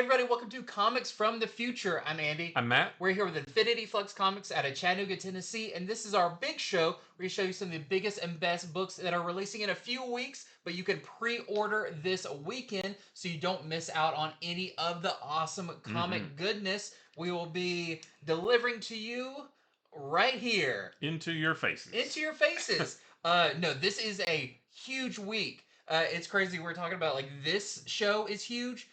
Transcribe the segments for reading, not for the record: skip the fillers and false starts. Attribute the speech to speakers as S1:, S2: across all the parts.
S1: everybody, welcome to Comics from the Future. I'm Andy.
S2: I'm Matt.
S1: We're here with Infinity Flux Comics out of Chattanooga, Tennessee, and this is our big show where we show you some of the biggest and best books that are releasing in a few weeks, but you can pre-order this weekend so you don't miss out on any of the awesome comic goodness we will be delivering to you right here.
S2: Into your faces.
S1: Into your faces. No, this is a huge week. It's crazy. We're talking about like this show is huge.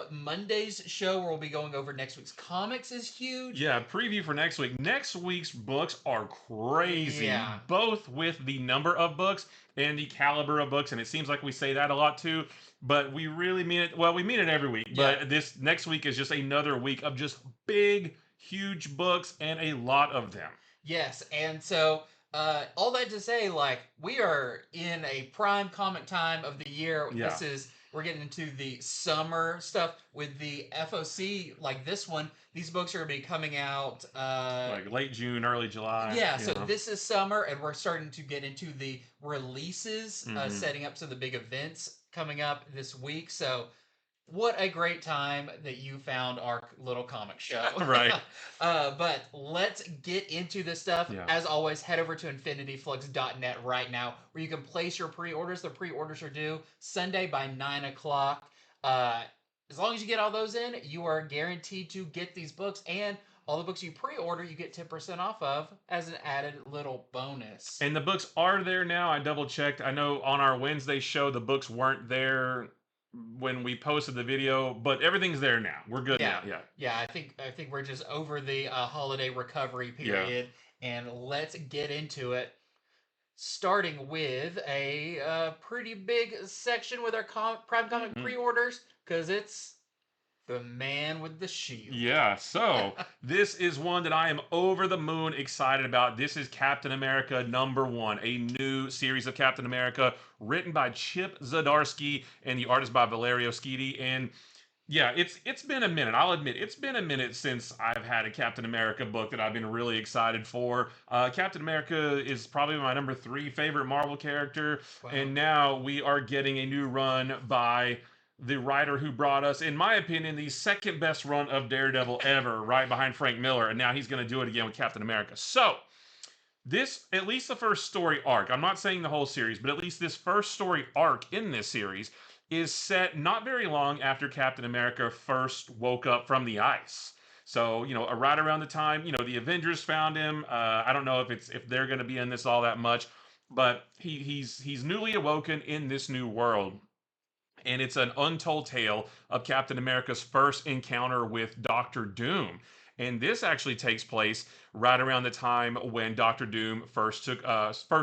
S1: Monday's show where we'll be going over next week's comics is huge.
S2: Yeah, preview for next week. Next week's books are crazy, both with the number of books and the caliber of books, and it seems like we say that a lot too, but we really mean it. Well, we mean it every week, but this next week is just another week of just big, huge books and a lot of them.
S1: Yes, and so all that to say, like, we are in a prime comic time of the year.
S2: Yeah.
S1: We're getting into the summer stuff with the FOC, like this one. These books are going to be coming out
S2: like late June, early July.
S1: Yeah, so this is summer, and we're starting to get into the releases, setting up some of the big events coming up this week. So what a great time that you found our little comic show.
S2: Right.
S1: But let's get into this stuff.
S2: Yeah.
S1: As always, head over to infinityflux.net right now where you can place your pre-orders. The pre-orders are due Sunday by 9 o'clock. As long as you get all those in, you are guaranteed to get these books, and all the books you pre-order, you get 10% off of as an added little bonus.
S2: And the books are there now. I double-checked. I know on our Wednesday show, the books weren't there when we posted the video, but everything's there now. We're good now.
S1: Yeah. I think we're just over the holiday recovery period, and let's get into it. Starting with a pretty big section with our Prime Comic pre-orders, because it's the Man with the Shield.
S2: Yeah, so this is one that I am over the moon excited about. This is Captain America #1, a new series of Captain America written by Chip Zdarsky and the artist by Valerio Schiti. And yeah, it's been a minute. I'll admit, it's been a minute since I've had a Captain America book that I've been really excited for. Captain America is probably my #3 favorite Marvel character. Wow. And now we are getting a new run by the writer who brought us, in my opinion, the second best run of Daredevil ever, right behind Frank Miller, and now he's going to do it again with Captain America. So, this, at least the first story arc, I'm not saying the whole series, but at least this first story arc in this series is set not very long after Captain America first woke up from the ice. So, right around the time, the Avengers found him. I don't know if they're going to be in this all that much, but he's newly awoken in this new world. And it's an untold tale of Captain America's first encounter with Doctor Doom. And this actually takes place right around the time when Doctor Doom first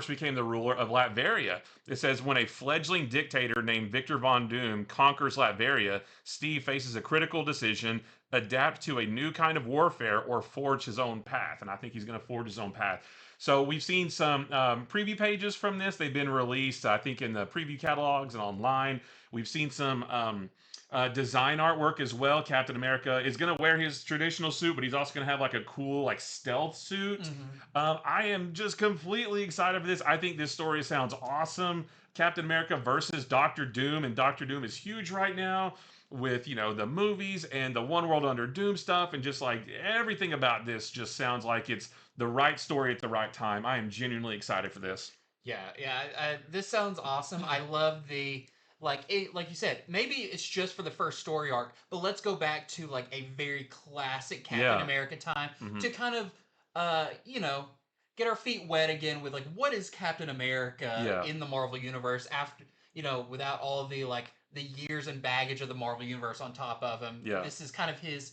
S2: became the ruler of Latveria. It says, when a fledgling dictator named Victor Von Doom conquers Latveria, Steve faces a critical decision: adapt to a new kind of warfare or forge his own path. And I think he's going to forge his own path. So we've seen some preview pages from this. They've been released, I think, in the preview catalogs and online. We've seen some design artwork as well. Captain America is going to wear his traditional suit, but he's also going to have like a cool like stealth suit. I am just completely excited for this. I think this story sounds awesome. Captain America versus Doctor Doom, and Doctor Doom is huge right now with, the movies and the One World Under Doom stuff, and just like everything about this just sounds like it's the right story at the right time. I am genuinely excited for this.
S1: Yeah, this sounds awesome. I love the like you said, maybe it's just for the first story arc, but let's go back to like a very classic Captain America time to kind of get our feet wet again with like what is Captain America in the Marvel universe after without all of the like the years and baggage of the Marvel universe on top of him. This is kind of his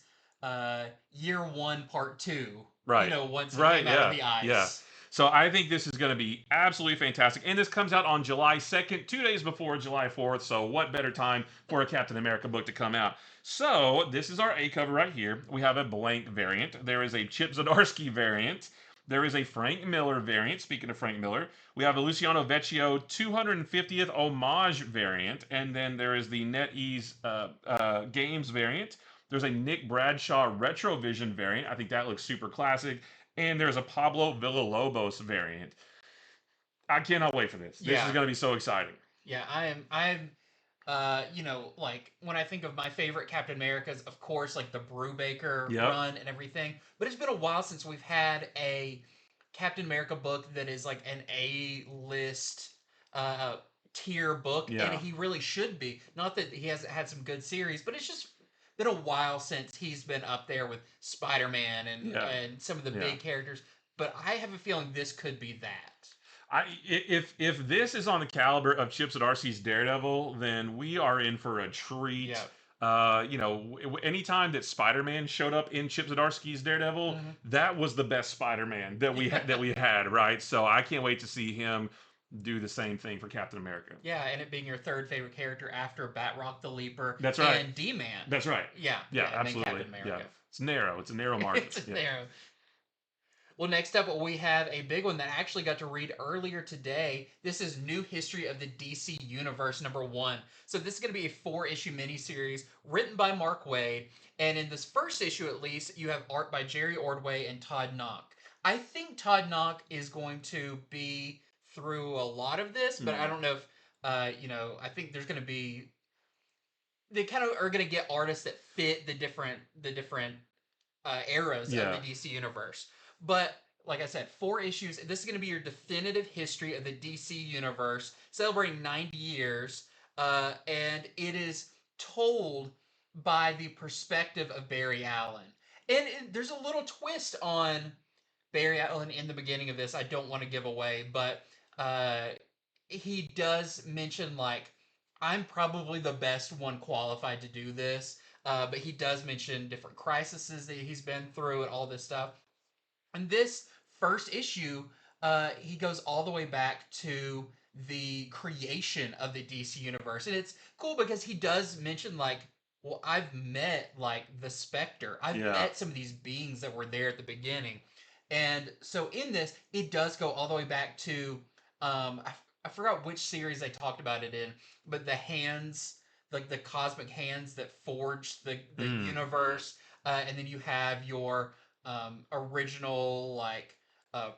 S1: year 1 part 2.
S2: Right.
S1: Once he came out of the ice.
S2: Yeah. So I think this is going to be absolutely fantastic. And this comes out on July 2nd, 2 days before July 4th. So what better time for a Captain America book to come out? So this is our A cover right here. We have a blank variant. There is a Chip Zdarsky variant. There is a Frank Miller variant. Speaking of Frank Miller, we have a Luciano Vecchio 250th homage variant. And then there is the NetEase Games variant. There's a Nick Bradshaw Retrovision variant. I think that looks super classic. And there's a Pablo Villalobos variant. I cannot wait for this. This is going to be so exciting.
S1: Yeah, I'm like when I think of my favorite Captain Americas, of course, like the Brubaker
S2: Yep.
S1: run and everything. But it's been a while since we've had a Captain America book that is like an A-list uh, tier book, and
S2: Yeah.
S1: he really should be. Not that he hasn't had some good series, but it's just been a while since he's been up there with Spider-Man
S2: Yeah.
S1: and some of the
S2: Yeah.
S1: big characters. But I have a feeling this could be that.
S2: If this is on the caliber of Chip Zdarsky's Daredevil, then we are in for a treat.
S1: Yeah.
S2: Anytime that Spider-Man showed up in Chip Zdarsky's Daredevil, that was the best Spider-Man that we had, right? So I can't wait to see him do the same thing for Captain America.
S1: Yeah, and it being your third favorite character after Batroc the Leaper.
S2: That's right.
S1: And D-Man.
S2: That's right.
S1: Yeah.
S2: Yeah,
S1: and
S2: absolutely.
S1: then Captain America.
S2: Yeah. It's narrow. It's a narrow margin.
S1: It's narrow. Well, next up, we have a big one that I actually got to read earlier today. This is New History of the DC Universe #1. So this is going to be a 4-issue miniseries written by Mark Waid. And in this first issue, at least, you have art by Jerry Ordway and Todd Knock. I think Todd Knock is going to be through a lot of this, but I don't know if, I think there's going to be... They kind of are going to get artists that fit the different eras of the DC Universe. But like I said, 4 issues. This is going to be your definitive history of the DC Universe, celebrating 90 years. And it is told by the perspective of Barry Allen. And there's a little twist on Barry Allen in the beginning of this I don't want to give away, but he does mention, like, I'm probably the best one qualified to do this. But he does mention different crises that he's been through and all this stuff. And this first issue, he goes all the way back to the creation of the DC Universe. And it's cool because he does mention, like, well, I've met, like, the Spectre. I've met some of these beings that were there at the beginning. And so in this, it does go all the way back to, I forgot which series they talked about it in, but the hands, like the cosmic hands that forged the universe. And then you have your original, like,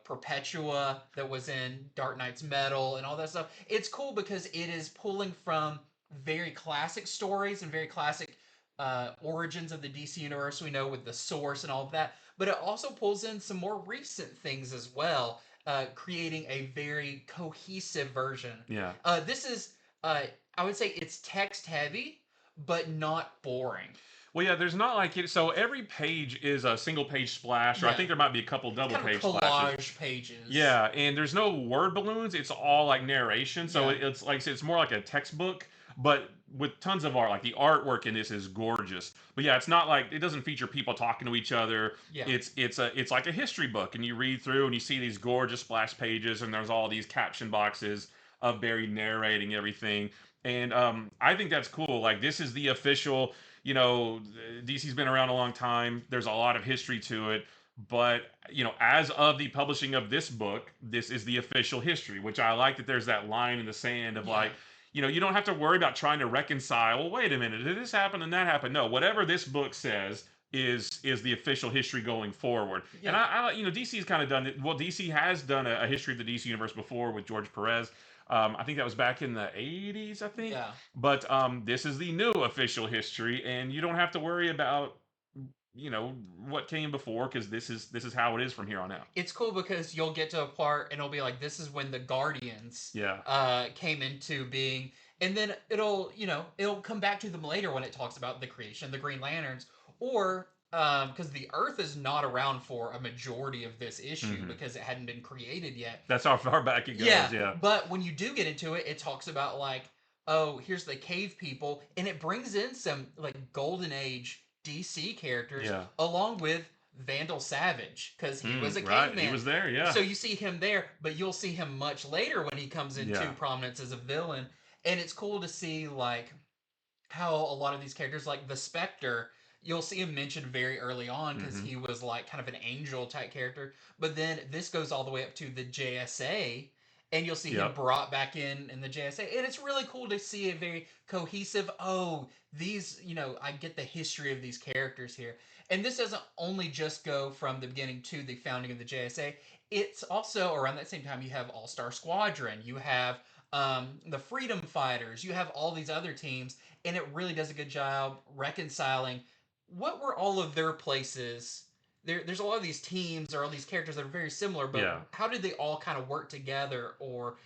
S1: Perpetua that was in Dark Knight's Metal and all that stuff. It's cool because it is pulling from very classic stories and very classic origins of the DC Universe we know with the Source and all of that. But it also pulls in some more recent things as well, creating a very cohesive version.
S2: Yeah.
S1: This is, I would say it's text heavy, but not boring.
S2: Well, yeah, there's not like it. So every page is a single page splash, or I think there might be a couple double page
S1: collage
S2: splashes.
S1: Pages.
S2: Yeah, and there's no word balloons. It's all like narration. So it's like it's more like a textbook, but with tons of art. Like the artwork in this is gorgeous. But yeah, it's not like it doesn't feature people talking to each other.
S1: Yeah.
S2: It's like a history book, and you read through and you see these gorgeous splash pages, and there's all these caption boxes of Barry narrating everything. And I think that's cool. Like this is the official. DC's been around a long time. There's a lot of history to it. But, as of the publishing of this book, this is the official history, which I like that there's that line in the sand of like, you don't have to worry about trying to reconcile, well, wait a minute, did this happen and that happen? No, whatever this book says is the official history going forward. Yeah. And DC's kind of done it. Well, DC has done a history of the DC Universe before with George Perez. I think that was back in the 80s, I think.
S1: Yeah.
S2: But this is the new official history, and you don't have to worry about, what came before, because this is how it is from here on out.
S1: It's cool because you'll get to a part and it'll be like, this is when the Guardians came into being. And then it'll come back to them later when it talks about the creation of the Green Lanterns. Or because the Earth is not around for a majority of this issue because it hadn't been created yet.
S2: That's how far back it goes. Yeah.
S1: But when you do get into it, it talks about like, oh, here's the cave people, and it brings in some like Golden Age DC characters along with Vandal Savage because he was a caveman.
S2: He was there, yeah.
S1: So you see him there, but you'll see him much later when he comes into prominence as a villain. And it's cool to see like how a lot of these characters, like the Spectre, you'll see him mentioned very early on because he was like kind of an angel type character. But then this goes all the way up to the JSA, and you'll see him brought back in the JSA. And it's really cool to see a very cohesive, these, I get the history of these characters here. And this doesn't only just go from the beginning to the founding of the JSA. It's also, around that same time, you have All-Star Squadron. You have the Freedom Fighters. You have all these other teams, and it really does a good job reconciling what were all of their places. There's a lot of these teams or all these characters that are very similar, but how did they all kind of work together or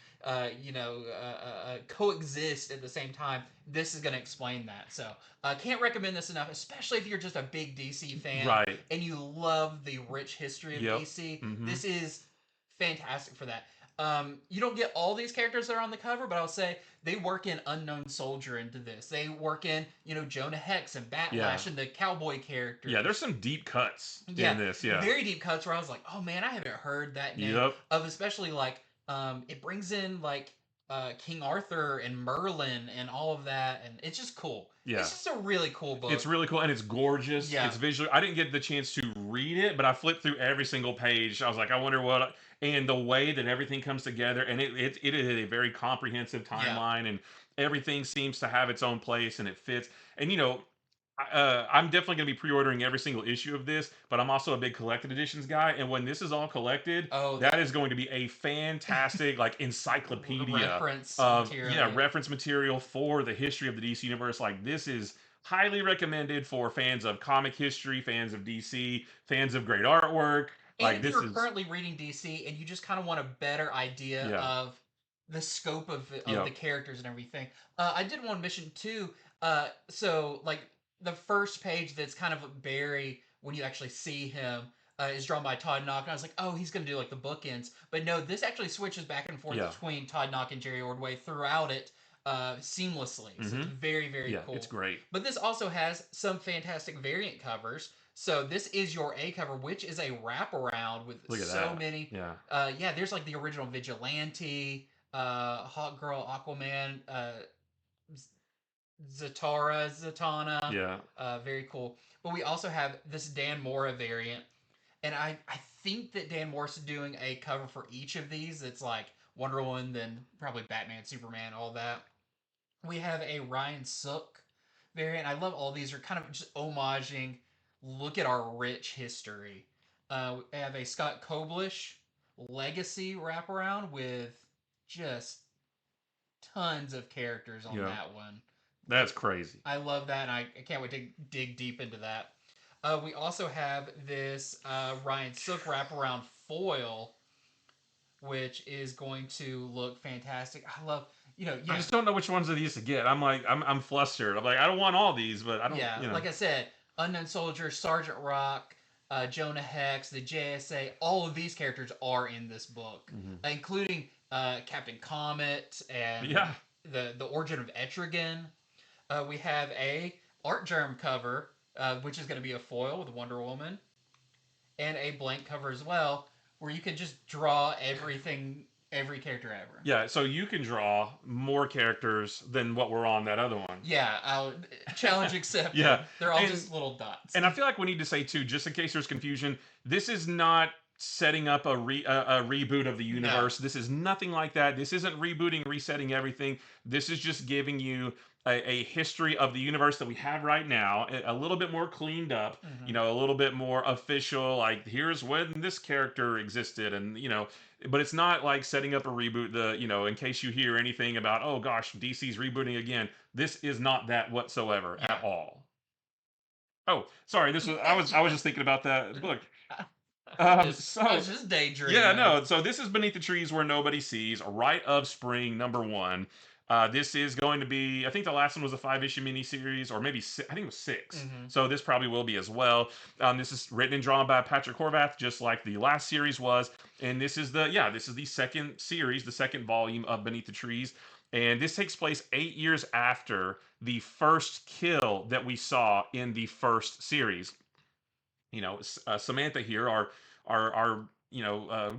S1: coexist at the same time? This is going to explain that. So can't recommend this enough, especially if you're just a big DC fan and you love the rich history of DC. This is fantastic for that. You don't get all these characters that are on the cover, but I'll say they work in Unknown Soldier into this. They work in, Jonah Hex and Batlash and the cowboy characters.
S2: Yeah, there's some deep cuts in this. Yeah,
S1: very deep cuts where I was like, oh man, I haven't heard that name of, especially like it brings in like King Arthur and Merlin and all of that, and it's just cool. Yeah, it's just a really cool book.
S2: It's really cool and it's gorgeous. Yeah, it's visual. I didn't get the chance to read it, but I flipped through every single page. I was like, I wonder what. And the way that everything comes together, and it is a very comprehensive timeline, and everything seems to have its own place, and it fits. And I'm definitely going to be pre-ordering every single issue of this, but I'm also a big collected editions guy, and when this is all collected, that is going to be a fantastic like encyclopedia reference material for the history of the DC universe. Like, this is highly recommended for fans of comic history, fans of DC, fans of great artwork.
S1: And if you're currently reading DC and you just kind of want a better idea of the scope of the characters and everything, I did one mission too. So like the first page that's kind of Barry when you actually see him is drawn by Todd Knock, and I was like, oh, he's going to do like the bookends. But no, this actually switches back and forth between Todd Knock and Jerry Ordway throughout it seamlessly. So it's very, very cool.
S2: It's great.
S1: But this also has some fantastic variant covers. So this is your A cover, which is a wraparound with so many. Yeah. There's like the original Vigilante, Hawk Girl, Aquaman, Zatanna. Yeah. Very cool. But we also have this Dan Mora variant. And I think that Dan Morris is doing a cover for each of these. It's like Wonder Woman, then probably Batman, Superman, all that. We have a Ryan Sook variant. I love all these are kind of just homaging. Look at our rich history. We have a Scott Koblish Legacy wraparound with just tons of characters on that one.
S2: That's crazy.
S1: I love that, and I can't wait to dig deep into that. We also have this Ryan Sook wraparound foil, which is going to look fantastic. I love,
S2: I just don't know which ones of these to get. I'm flustered. I'm like, I don't want all these, but I don't.
S1: Yeah, like I said. Unknown Soldier, Sergeant Rock, Jonah Hex, the JSA, all of these characters are in this book, including Captain Comet and the Origin of Etrigan. We have a Art Germ cover, which is going to be a foil with Wonder Woman, and a blank cover as well, where you can just draw every character ever.
S2: Yeah, so you can draw more characters than what were on that other one.
S1: Yeah, challenge accepted. Yeah. They're all just little dots.
S2: And I feel like we need to say, too, just in case there's confusion, this is not setting up a reboot of the universe. No. This is nothing like that. This isn't rebooting, resetting everything. This is just giving you a history of the universe that we have right now, a little bit more cleaned up, a little bit more official, like here's when this character existed, and but it's not like setting up a reboot, in case you hear anything about, oh gosh, DC's rebooting again. This is not that whatsoever at all. Oh, sorry, I was just thinking about that book.
S1: I was just daydreaming.
S2: Yeah, no, so this is Beneath the Trees Where Nobody Sees, Rite of Spring, #1. This is going to be, I think the last one was a 5-issue miniseries, or maybe I think it was 6. So this probably will be as well. This is written and drawn by Patrick Horvath, just like the last series was. And this is the second series, the second volume of Beneath the Trees. And this takes place 8 years after the first kill that we saw in the first series. Samantha here, our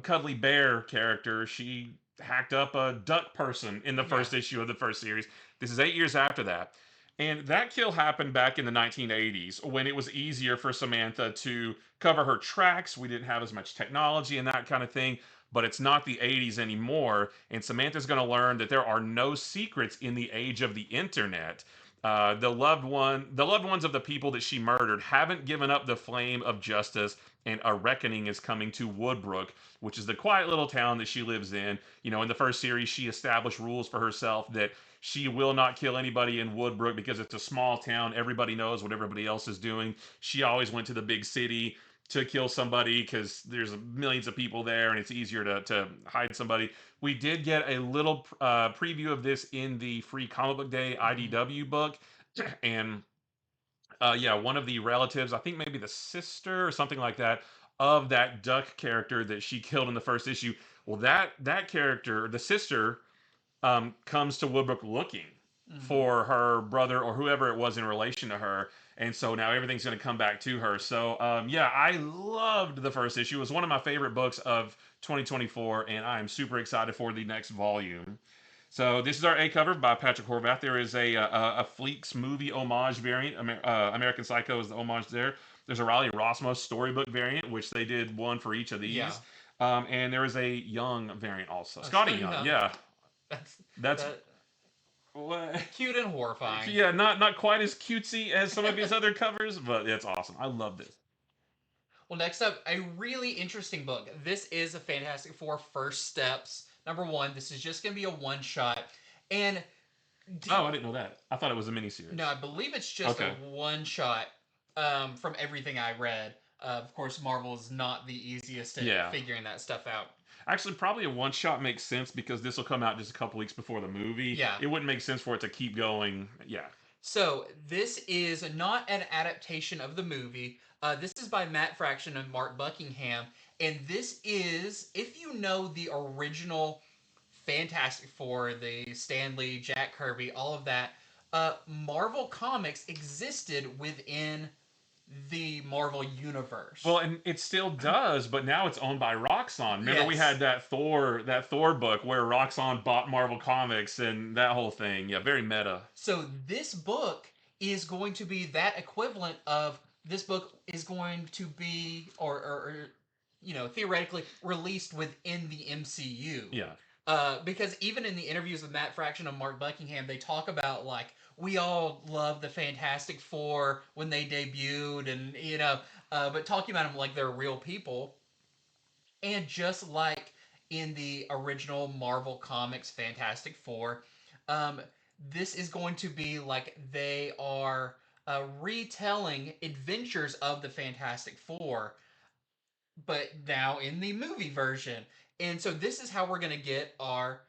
S2: cuddly bear character, she hacked up a duck person in the first issue of the first series. This is 8 years after that. And that kill happened back in the 1980s when it was easier for Samantha to cover her tracks. We didn't have as much technology and that kind of thing. But it's not the 80s anymore. And Samantha's going to learn that there are no secrets in the age of the internet. The loved ones of the people that she murdered haven't given up the flame of justice, and a reckoning is coming to Woodbrook, which is the quiet little town that she lives in. In the first series, she established rules for herself that she will not kill anybody in Woodbrook because it's a small town. Everybody knows what everybody else is doing. She always went to the big city to kill somebody because there's millions of people there and it's easier to hide somebody. We did get a little preview of this in the free comic book day IDW book, and yeah, one of the relatives, I think maybe the sister or something like that, of that Duck character that she killed in the first issue. Well, that character, the sister, comes to Woodbrook looking for her brother or whoever it was in relation to her. And so now everything's going to come back to her. So, yeah, I loved the first issue. It was one of my favorite books of 2024, and I am super excited for the next volume. So this is our A cover by Patrick Horvath. There is a Fleeks movie homage variant. American Psycho is the homage there. There's a Riley Rossmo storybook variant, which they did one for each of these.
S1: Yeah.
S2: And there is a Young variant also. Scotty Young, yeah. That's what?
S1: Cute and horrifying.
S2: Yeah, not quite as cutesy as some of his other covers, but it's awesome. I love this.
S1: Well, next up, a really interesting book. This is a Fantastic Four First Steps. Number 1, this is just going to be a one-shot. And
S2: I didn't know that. I thought it was a miniseries.
S1: No, I believe it's just a one-shot from everything I read. Of course, Marvel is not the easiest at figuring that stuff out.
S2: Actually, probably a one-shot makes sense because this will come out just a couple weeks before the movie.
S1: Yeah.
S2: It wouldn't make sense for it to keep going. Yeah.
S1: So, this is not an adaptation of the movie. This is by Matt Fraction and Mark Buckingham. And this is, if you know the original Fantastic Four, the Stan Lee, Jack Kirby, all of that, Marvel Comics existed within the Marvel universe.
S2: Well, and it still does, but now it's owned by Roxxon. Remember, we had that Thor book where Roxxon bought Marvel Comics and that whole thing. Yeah, very meta.
S1: So this book is going to be that equivalent of this book is going to be, or theoretically released within the MCU.
S2: Yeah.
S1: Because even in the interviews with Matt Fraction and Mark Buckingham, they talk about we all love the Fantastic Four when they debuted, and but talking about them like they're real people, and just like in the original Marvel Comics Fantastic Four, this is going to be like they are retelling adventures of the Fantastic Four, but now in the movie version. And so this is how we're going to get our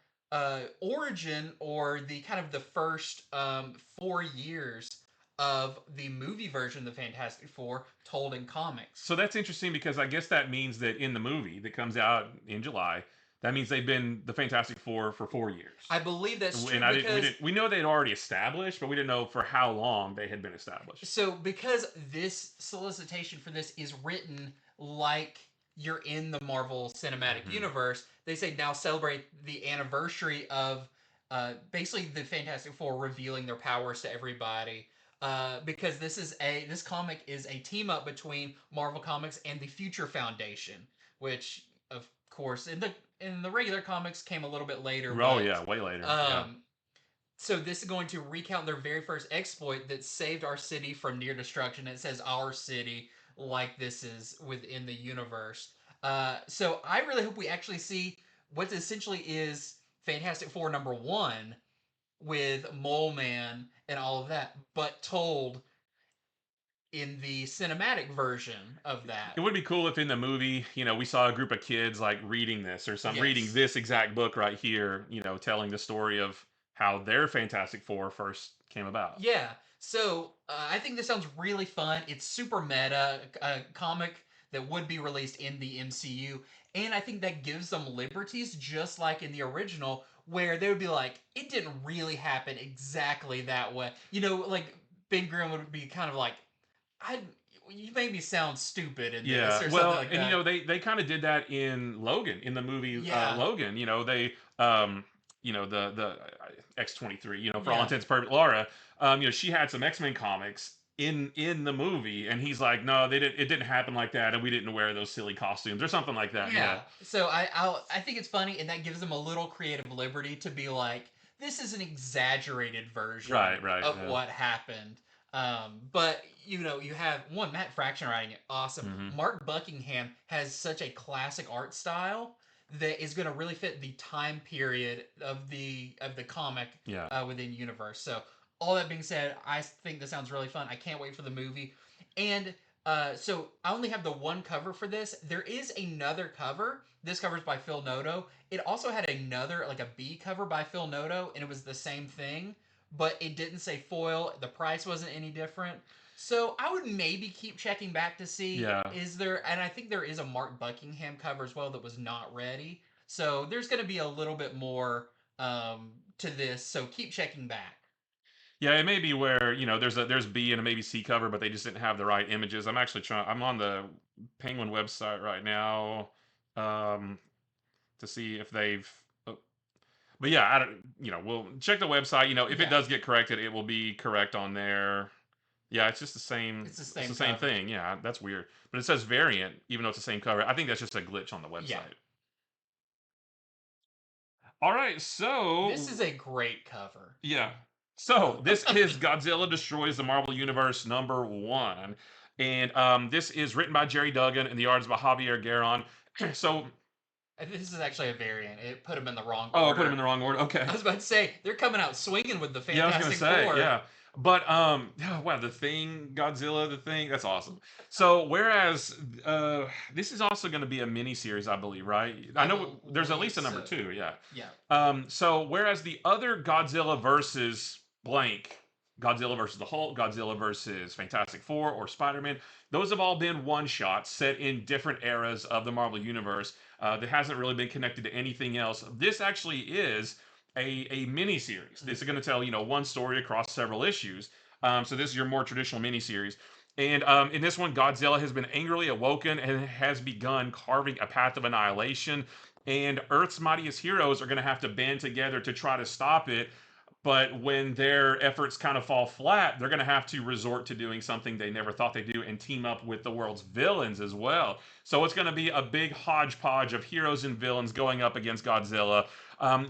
S1: origin, or the kind of the first 4 years of the movie version of the Fantastic Four told in comics.
S2: So that's interesting because I guess that means that in the movie that comes out in July, that means they've been the Fantastic Four for 4 years.
S1: I believe that's true.
S2: And we know they'd already established, but we didn't know for how long they had been established.
S1: So because this solicitation for this is written like you're in the Marvel Cinematic Universe, they say now celebrate the anniversary of basically the Fantastic Four revealing their powers to everybody. Because this comic is a team up between Marvel Comics and the Future Foundation, which of course in the regular comics came a little bit later.
S2: Yeah, way later.
S1: So this is going to recount their very first exploit that saved our city from near destruction. It says our city, like this is within the universe. So I really hope we actually see what essentially is Fantastic Four number 1 with Mole Man and all of that, but told in the cinematic version of that.
S2: It would be cool if in the movie, we saw a group of kids reading this or reading this exact book right here, telling the story of how their Fantastic Four first came about.
S1: Yeah. So I think this sounds really fun. It's super meta, a comic that would be released in the MCU. And I think that gives them liberties, just like in the original, where they would be like, it didn't really happen exactly that way. Ben Grimm would be kind of like, you made me sound stupid in this, or something like that.
S2: And they kind of did that in Logan, in the movie Logan. They the X-23, for all intents and purposes, Laura, she had some X-Men comics in the movie, and he's like, no, it didn't happen like that, and we didn't wear those silly costumes or something like that.
S1: Yeah. So I think it's funny, and that gives them a little creative liberty to be like, this is an exaggerated version
S2: Right,
S1: of
S2: yeah.
S1: what happened. But you have Matt Fraction writing it, awesome. Mark Buckingham has such a classic art style that is going to really fit the time period of the comic within universe. So all that being said, I think this sounds really fun. I can't wait for the movie. And so I only have the one cover for this. There is another cover. This cover's by Phil Noto. It also had another, like a B cover by Phil Noto, and it was the same thing, but it didn't say foil. The price wasn't any different. So I would maybe keep checking back to see is there, and I think there is a Mark Buckingham cover as well that was not ready. So there's going to be a little bit more to this. So keep checking back.
S2: Yeah, it may be where there's B and a maybe C cover, but they just didn't have the right images. I'm actually trying. I'm on the Penguin website right now to see if they've. But yeah, I don't. We'll check the website. If it does get corrected, it will be correct on there. Yeah, it's just the same.
S1: It's the same.
S2: It's the same thing. Yeah, that's weird. But it says variant, even though it's the same cover. I think that's just a glitch on the website. Yeah. All right, so
S1: this is a great cover.
S2: Yeah. So this is Godzilla Destroys the Marvel Universe #1, and this is written by Jerry Duggan and the art is by Javier Garron. So
S1: this is actually a variant. It put him in the wrong order.
S2: Oh, put him in the wrong order. Okay.
S1: I was about to say they're coming out swinging with the Fantastic
S2: Four. Yeah, I was gonna say,
S1: Four.
S2: yeah. But wow, the Thing, Godzilla, the Thing, that's awesome. So whereas this is also going to be a mini series, I believe, right? I know there's at least a number 2, yeah.
S1: Yeah.
S2: So whereas the other Godzilla versus blank, Godzilla versus the Hulk, Godzilla versus Fantastic Four, or Spider-Man, those have all been one-shots set in different eras of the Marvel Universe that hasn't really been connected to anything else. This actually is a mini series. This is going to tell one story across several issues. So this is your more traditional mini series. And in this one, Godzilla has been angrily awoken and has begun carving a path of annihilation. And Earth's mightiest heroes are going to have to band together to try to stop it. But when their efforts kind of fall flat, they're going to have to resort to doing something they never thought they'd do and team up with the world's villains as well. So it's going to be a big hodgepodge of heroes and villains going up against Godzilla.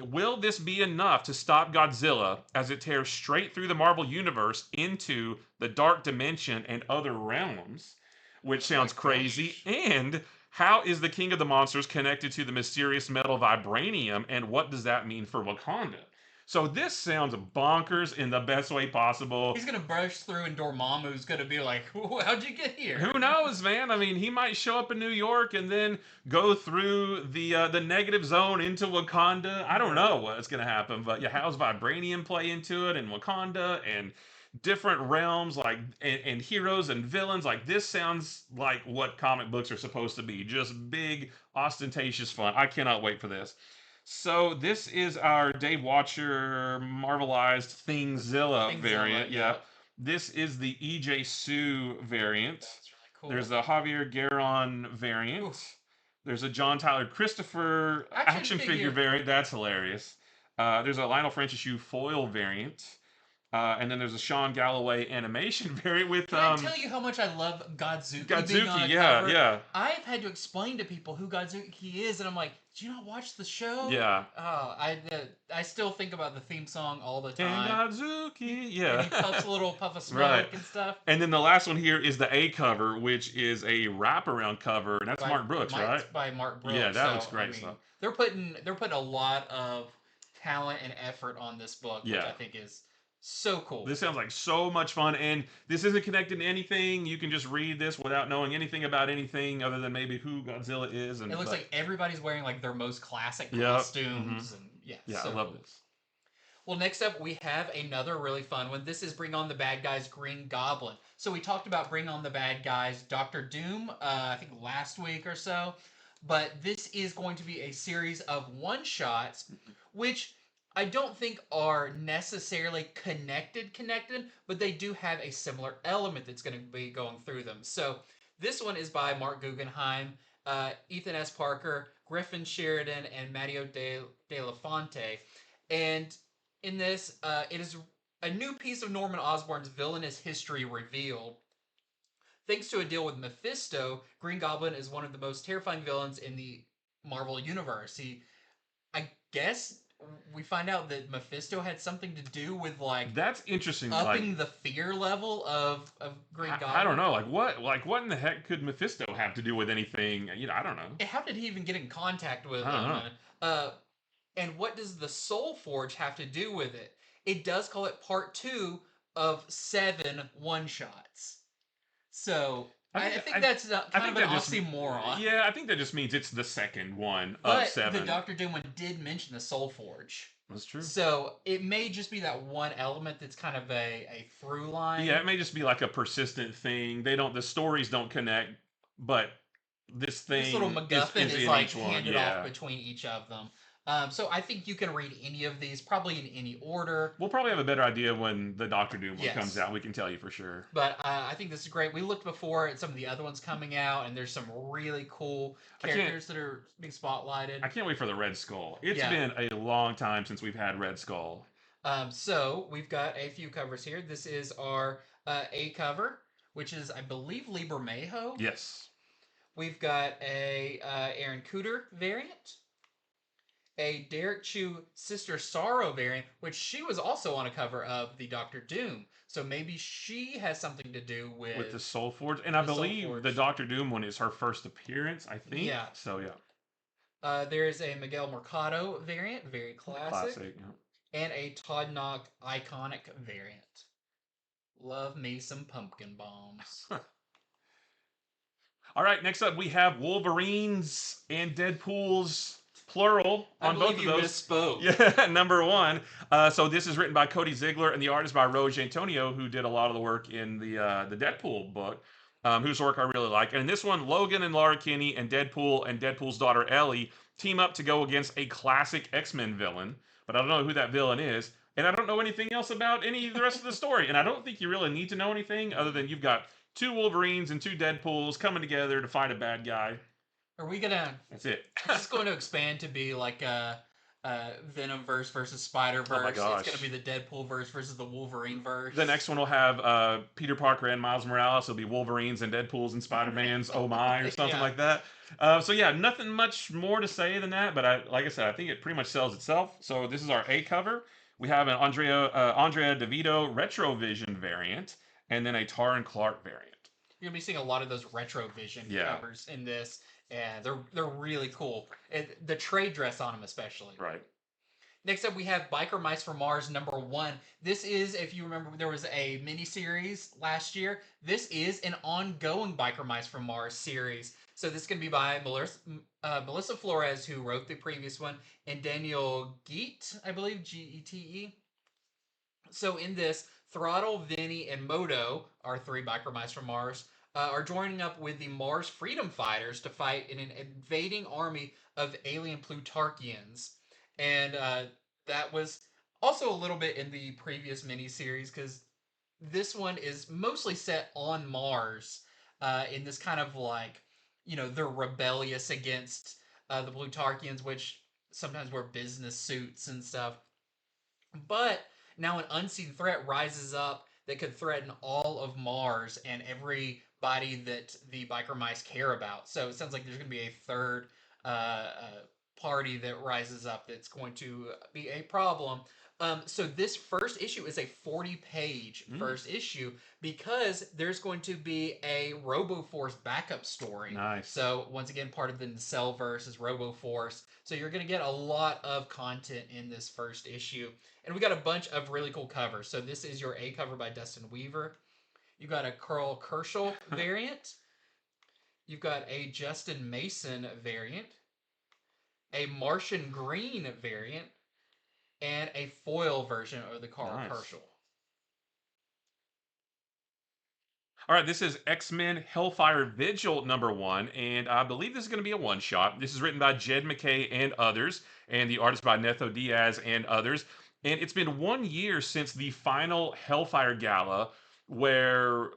S2: Will this be enough to stop Godzilla as it tears straight through the Marvel Universe into the Dark Dimension and other realms? Which sounds crazy. And how is the King of the Monsters connected to the mysterious metal vibranium, and what does that mean for Wakanda? So this sounds bonkers in the best way possible.
S1: He's gonna burst through, and Dormammu's gonna be like, "How'd you get here?"
S2: Who knows, man? I mean, he might show up in New York and then go through the negative zone into Wakanda. I don't know what's gonna happen, but yeah, how's vibranium play into it, and Wakanda, and different realms, like and heroes and villains? Like, this sounds like what comic books are supposed to be, just big, ostentatious fun. I cannot wait for this. So this is our Dave Watcher Marvelized Thingzilla variant. Yeah. This is the EJ Sue variant.
S1: That's really cool.
S2: There's the Javier Garron variant. Oof. There's a John Tyler Christopher action figure variant. That's hilarious. There's a Lionel Francis Yu foil variant. And then there's a Sean Galloway animation variant with.
S1: Can I tell you how much I love Godzuki?
S2: Godzuki, yeah.
S1: I've had to explain to people who Godzuki is, and I'm like, "Did you not watch the show?"
S2: Yeah.
S1: Oh, I still think about the theme song all the time.
S2: And Godzuki, yeah.
S1: And he puffs a little puff of smoke and stuff.
S2: And then the last one here is the A cover, which is a wraparound cover, and that's Mark Brooks, right?
S1: It's by Mark Brooks.
S2: Yeah, that looks great stuff.
S1: They're putting a lot of talent and effort on this book, which I think is so cool.
S2: This sounds like so much fun, and this isn't connected to anything. You can just read this without knowing anything about anything other than maybe who Godzilla is. And
S1: it looks like everybody's wearing like their most classic costumes. And
S2: yeah, so I love this.
S1: Well, next up we have another really fun one. This is Bring On the Bad Guys, Green Goblin. So we talked about Bring On the Bad Guys, Doctor Doom, I think last week or so. But this is going to be a series of one-shots, which I don't think are necessarily connected, but they do have a similar element that's going to be going through them. So this one is by Mark Guggenheim, Ethan S. Parker, Griffin Sheridan, and Matteo De La Fonte. And in this, it is a new piece of Norman Osborn's villainous history revealed. Thanks to a deal with Mephisto, Green Goblin is one of the most terrifying villains in the Marvel Universe. I guess we find out that Mephisto had something to do with like
S2: that's interesting.
S1: Upping the fear level of Green Goblin.
S2: I don't know. What in the heck could Mephisto have to do with anything? I don't know.
S1: How did he even get in contact with
S2: I don't
S1: him?
S2: know.
S1: And what does the Soul Forge have to do with it? It does call it part 2 of 7 one-shots. So I think that's kind of an oxymoron.
S2: Yeah, I think that just means it's the second one of 7.
S1: But the Doctor Doom one did mention the Soul Forge.
S2: That's true.
S1: So it may just be that one element that's kind of a through line.
S2: Yeah, it may just be like a persistent thing. The stories don't connect, but this
S1: little MacGuffin is like handed off between each of them. So I think you can read any of these, probably in any order.
S2: We'll probably have a better idea when the Doctor Doom one comes out. We can tell you for sure.
S1: But I think this is great. We looked before at some of the other ones coming out, and there's some really cool characters that are being spotlighted.
S2: I can't wait for the Red Skull. It's been a long time since we've had Red Skull.
S1: So we've got a few covers here. This is our A cover, which is, I believe, Liber Mayho.
S2: Yes.
S1: We've got a Aaron Cooter variant. A Derek Chu Sister Sorrow variant, which she was also on a cover of the Doctor Doom. So maybe she has something to do with
S2: the Soul Forge. And I believe the Doctor Doom one is her first appearance, I think. Yeah. So, yeah.
S1: There is a Miguel Mercado variant, very classic. Yeah. And a Todd Knock iconic variant. Love me some pumpkin bombs.
S2: All right, next up we have Wolverines and Deadpools. Plural on both of those.
S1: Misspoke.
S2: Yeah, number 1. So this is written by Cody Ziegler and the artist by Roge Antonio, who did a lot of the work in the Deadpool book, whose work I really like. And in this one, Logan and Laura Kinney and Deadpool's daughter Ellie team up to go against a classic X-Men villain, but I don't know who that villain is, and I don't know anything else about any of the rest of the story. And I don't think you really need to know anything other than you've got 2 Wolverines and 2 Deadpools coming together to fight a bad guy.
S1: Are we gonna?
S2: That's it.
S1: Is this going to expand to be like a Venom verse versus Spider Verse?
S2: Oh my gosh.
S1: It's gonna be the Deadpool verse versus the Wolverine verse.
S2: The next one will have Peter Parker and Miles Morales. It'll be Wolverines and Deadpools and Spider-Mans. Oh my, or something like that. So yeah, nothing much more to say than that. But like I said, I think it pretty much sells itself. So this is our A cover. We have an Andrea DeVito Retrovision variant, and then a Taran Clark variant.
S1: You're gonna be seeing a lot of those Retrovision covers in this. And they're really cool. The trade dress on them especially.
S2: Right.
S1: Next up, we have Biker Mice from Mars #1. This is, if you remember, there was a mini-series last year. This is an ongoing Biker Mice from Mars series. So this is going to be by Melissa Flores, who wrote the previous one, and Daniel Geet, I believe, Gete. So in this, Throttle, Vinny, and Modo are 3 Biker Mice from Mars. Are joining up with the Mars Freedom Fighters to fight in an invading army of alien Plutarchians. And that was also a little bit in the previous miniseries, because this one is mostly set on Mars in this kind of like, they're rebellious against the Plutarchians, which sometimes wear business suits and stuff. But now an unseen threat rises up that could threaten all of Mars and everybody that the Biker Mice care about. So it sounds like there's going to be a third party that rises up that's going to be a problem. So this first issue is a 40-page first issue, because there's going to be a RoboForce backup story.
S2: Nice.
S1: So once again, part of the Nacellverse is RoboForce. So you're going to get a lot of content in this first issue. And we got a bunch of really cool covers. So this is your A cover by Dustin Weaver. You've got a Carl Kerschel variant. You've got a Justin Mason variant. A Martian Green variant. And a foil version of the Carl Kerschel.
S2: All right, this is X-Men Hellfire Vigil #1, and I believe this is going to be a one-shot. This is written by Jed McKay and others, and the artist by Netho Diaz and others. And it's been 1 year since the final Hellfire Gala, where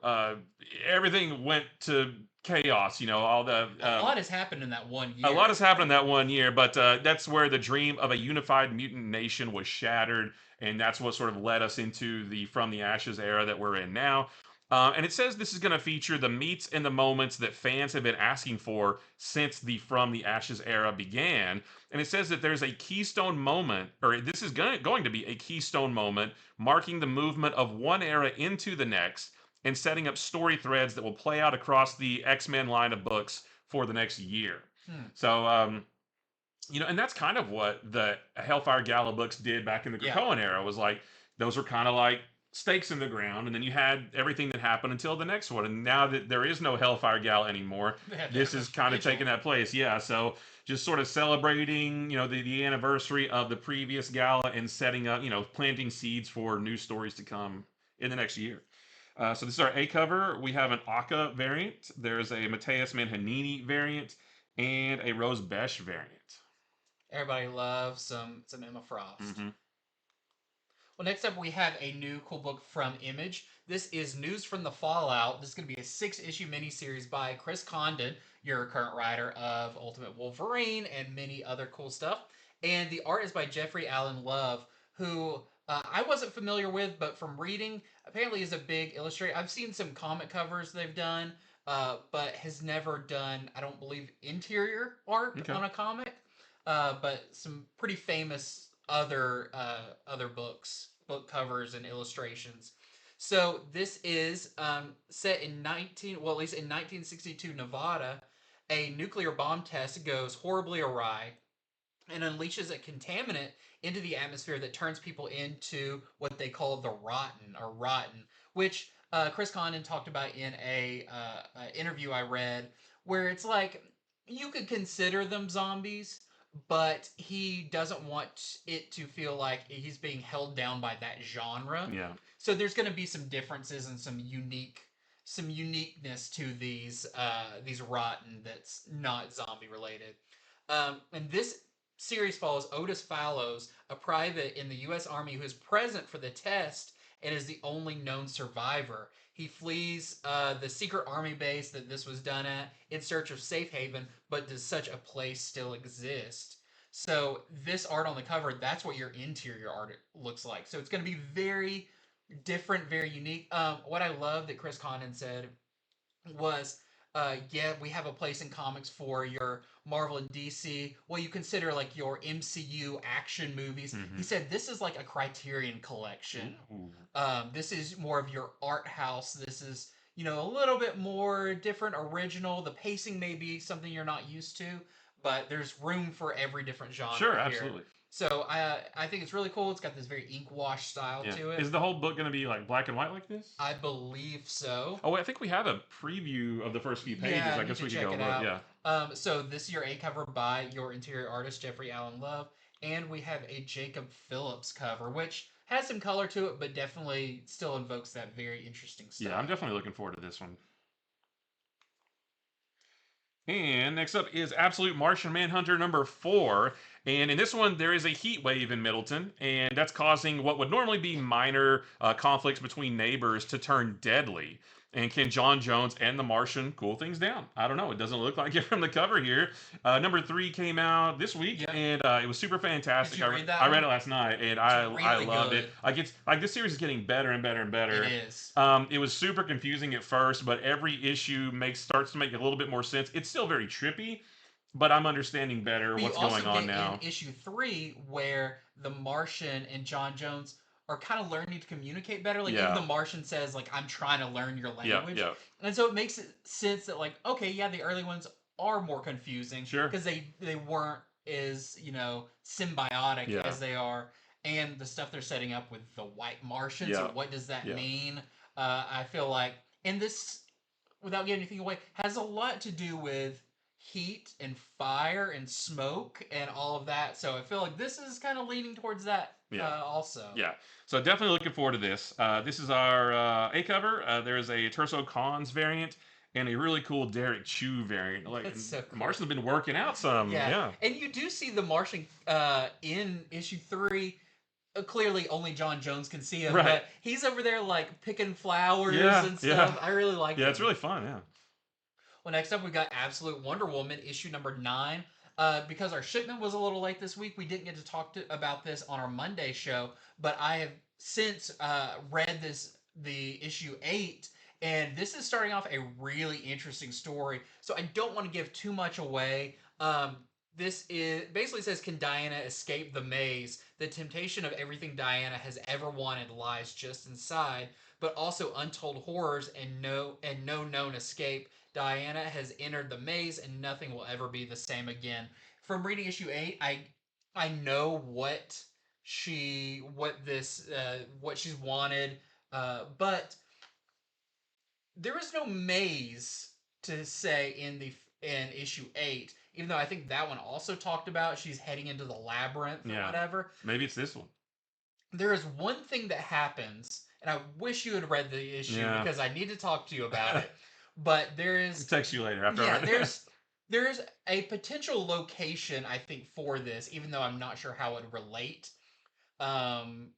S2: everything went to chaos. All the
S1: a lot has happened in that 1 year.
S2: A lot has happened in that 1 year, but that's where the dream of a unified mutant nation was shattered, and that's what sort of led us into the From the Ashes era that we're in now. And it says this is going to feature the meets and the moments that fans have been asking for since the From the Ashes era began. And it says that there's a keystone moment, or this is going to be a keystone moment, marking the movement of one era into the next and setting up story threads that will play out across the X-Men line of books for the next year. So, and that's kind of what the Hellfire Gala books did back in the Krakoan era. Was like those were kind of like stakes in the ground, and then you had everything that happened until the next one. And now that there is no Hellfire Gala anymore, this is kind of taking that place. Yeah, so just sort of celebrating, the anniversary of the previous gala and setting up, planting seeds for new stories to come in the next year. So this is our A cover. We have an Akka variant. There's a Mateus Manhanini variant and a Rose Besh variant.
S1: Everybody loves some Emma Frost. Well, next up we have a new cool book from Image. This is News from the Fallout. This is going to be a 6-issue miniseries by Chris Condon, your current writer of Ultimate Wolverine and many other cool stuff. And the art is by Jeffrey Allen Love, who I wasn't familiar with, but from reading, apparently is a big illustrator. I've seen some comic covers they've done, but has never done, I don't believe, interior art on a comic. But some pretty famous other book covers and illustrations. So this is set in at least in 1962 Nevada. A nuclear bomb test goes horribly awry and unleashes a contaminant into the atmosphere that turns people into what they call the rotten, which Chris Condon talked about in a interview I read, where it's like you could consider them zombies, but he doesn't want it to feel like he's being held down by that genre.
S2: Yeah.
S1: So there's going to be some differences and some uniqueness to these rotten that's not zombie related. And this series follows Otis Fallows, a private in the U.S. Army who is present for the test and is the only known survivor. He flees the secret army base that this was done at in search of safe haven, but does such a place still exist? So this art on the cover, that's what your interior art looks like. So it's going to be very different, very unique. What I love that Chris Condon said was, we have a place in comics for your Marvel and DC. Well, you consider like your MCU action movies. He said this is like a Criterion collection. This is more of your art house. This is, a little bit more different, original. The pacing may be something you're not used to, but there's room for every different genre.
S2: Sure,
S1: here.
S2: Absolutely.
S1: So I think it's really cool. It's got this very ink wash style to it.
S2: Is the whole book going to be like black and white like this?
S1: I believe so.
S2: Oh, I think we have a preview of the first few pages. I guess we could go over it. Yeah.
S1: So this is your A cover by your interior artist, Jeffrey Allen Love. And we have a Jacob Phillips cover, which has some color to it, but definitely still invokes that very interesting style.
S2: Yeah, I'm definitely looking forward to this one. And next up is Absolute Martian Manhunter number 4. And in this one, there is a heat wave in Middleton, and that's causing what would normally be minor conflicts between neighbors to turn deadly. And can John Jones and the Martian cool things down? I don't know. It doesn't look like it from the cover here. Number 3 came out this week, and it was super fantastic.
S1: Did you read that
S2: I read it last night, and I loved
S1: good.
S2: it. This series is getting better and better and better.
S1: It is.
S2: It was super confusing at first, but every issue starts to make a little bit more sense. It's still very trippy, but I'm understanding better what's going on now.
S1: In issue 3, where the Martian and John Jones are kind of learning to communicate better. Like even the Martian says, like, I'm trying to learn your language.
S2: Yeah.
S1: And so it makes sense that, like, okay, yeah, the early ones are more confusing.
S2: Sure.
S1: Because they weren't as, symbiotic as they are. And the stuff they're setting up with the white Martians, so what does that mean? I feel like, and this, without giving anything away, has a lot to do with heat and fire and smoke and all of that. So I feel like this is kind of leaning towards that also.
S2: Yeah. So definitely looking forward to this. This is our A cover. There's a Terso Cons variant and a really cool Derek Chew variant. Like,
S1: so cool.
S2: Martian's been working out some. Yeah.
S1: And you do see the Martian in issue 3. Clearly only John Jones can see him, but he's over there like picking flowers and stuff. I really like it.
S2: Yeah, it's really fun,
S1: Well, next up we got Absolute Wonder Woman, issue number 9. Because our shipment was a little late this week, we didn't get to talk about this on our Monday show, but I have since read the issue 8, And this is starting off a really interesting story. So I don't want to give too much away. This is basically says, can Diana escape the maze? The temptation of everything Diana has ever wanted lies just inside, but also untold horrors and no known escape. Diana has entered the maze, and nothing will ever be the same again. From reading issue 8, I know what she's wanted, but there is no maze to say in issue 8, even though I think that one also talked about she's heading into the labyrinth or whatever.
S2: Maybe it's this one.
S1: There is one thing that happens, and I wish you had read the issue because I need to talk to you about it. But there is
S2: I'll text you later after.
S1: Yeah, there's a potential location, I think, for this, even though I'm not sure how it would relate to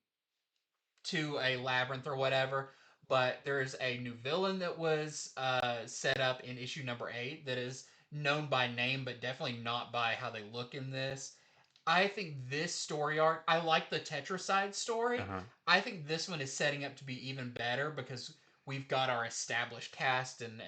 S1: a labyrinth or whatever. But there's a new villain that was set up in issue number 8 that is known by name, but definitely not by how they look in this. I think this story arc, I like the Tetracide story. I think this one is setting up to be even better because we've got our established cast and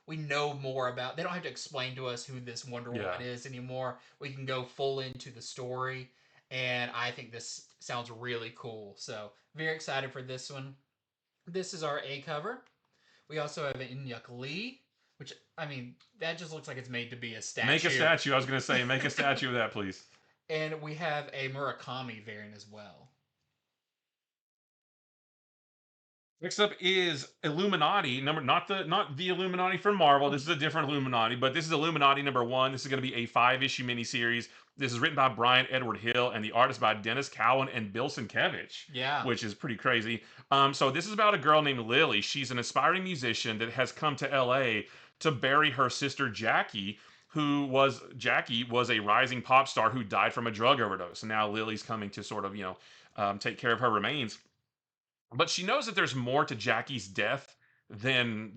S1: we know more about. They don't have to explain to us who this Wonder Woman is anymore. We can go full into the story, and I think this sounds really cool. So very excited for this one. This is our A cover. We also have an Inyuk Lee, which, I mean, that just looks like it's made to be a statue.
S2: Make a statue. I was going to say, make a statue of that, please.
S1: And we have a Murakami variant as well.
S2: Next up is Illuminati not the Illuminati from Marvel. This is a different Illuminati, but this is Illuminati #1. This is going to be a 5-issue miniseries. This is written by Brian Edward Hill and the artist by Dennis Cowan and Bill Sienkiewicz.
S1: Yeah,
S2: which is pretty crazy. So this is about a girl named Lily. She's an aspiring musician that has come to LA to bury her sister Jackie, Jackie was a rising pop star who died from a drug overdose. And now Lily's coming to sort of take care of her remains. But she knows that there's more to Jackie's death than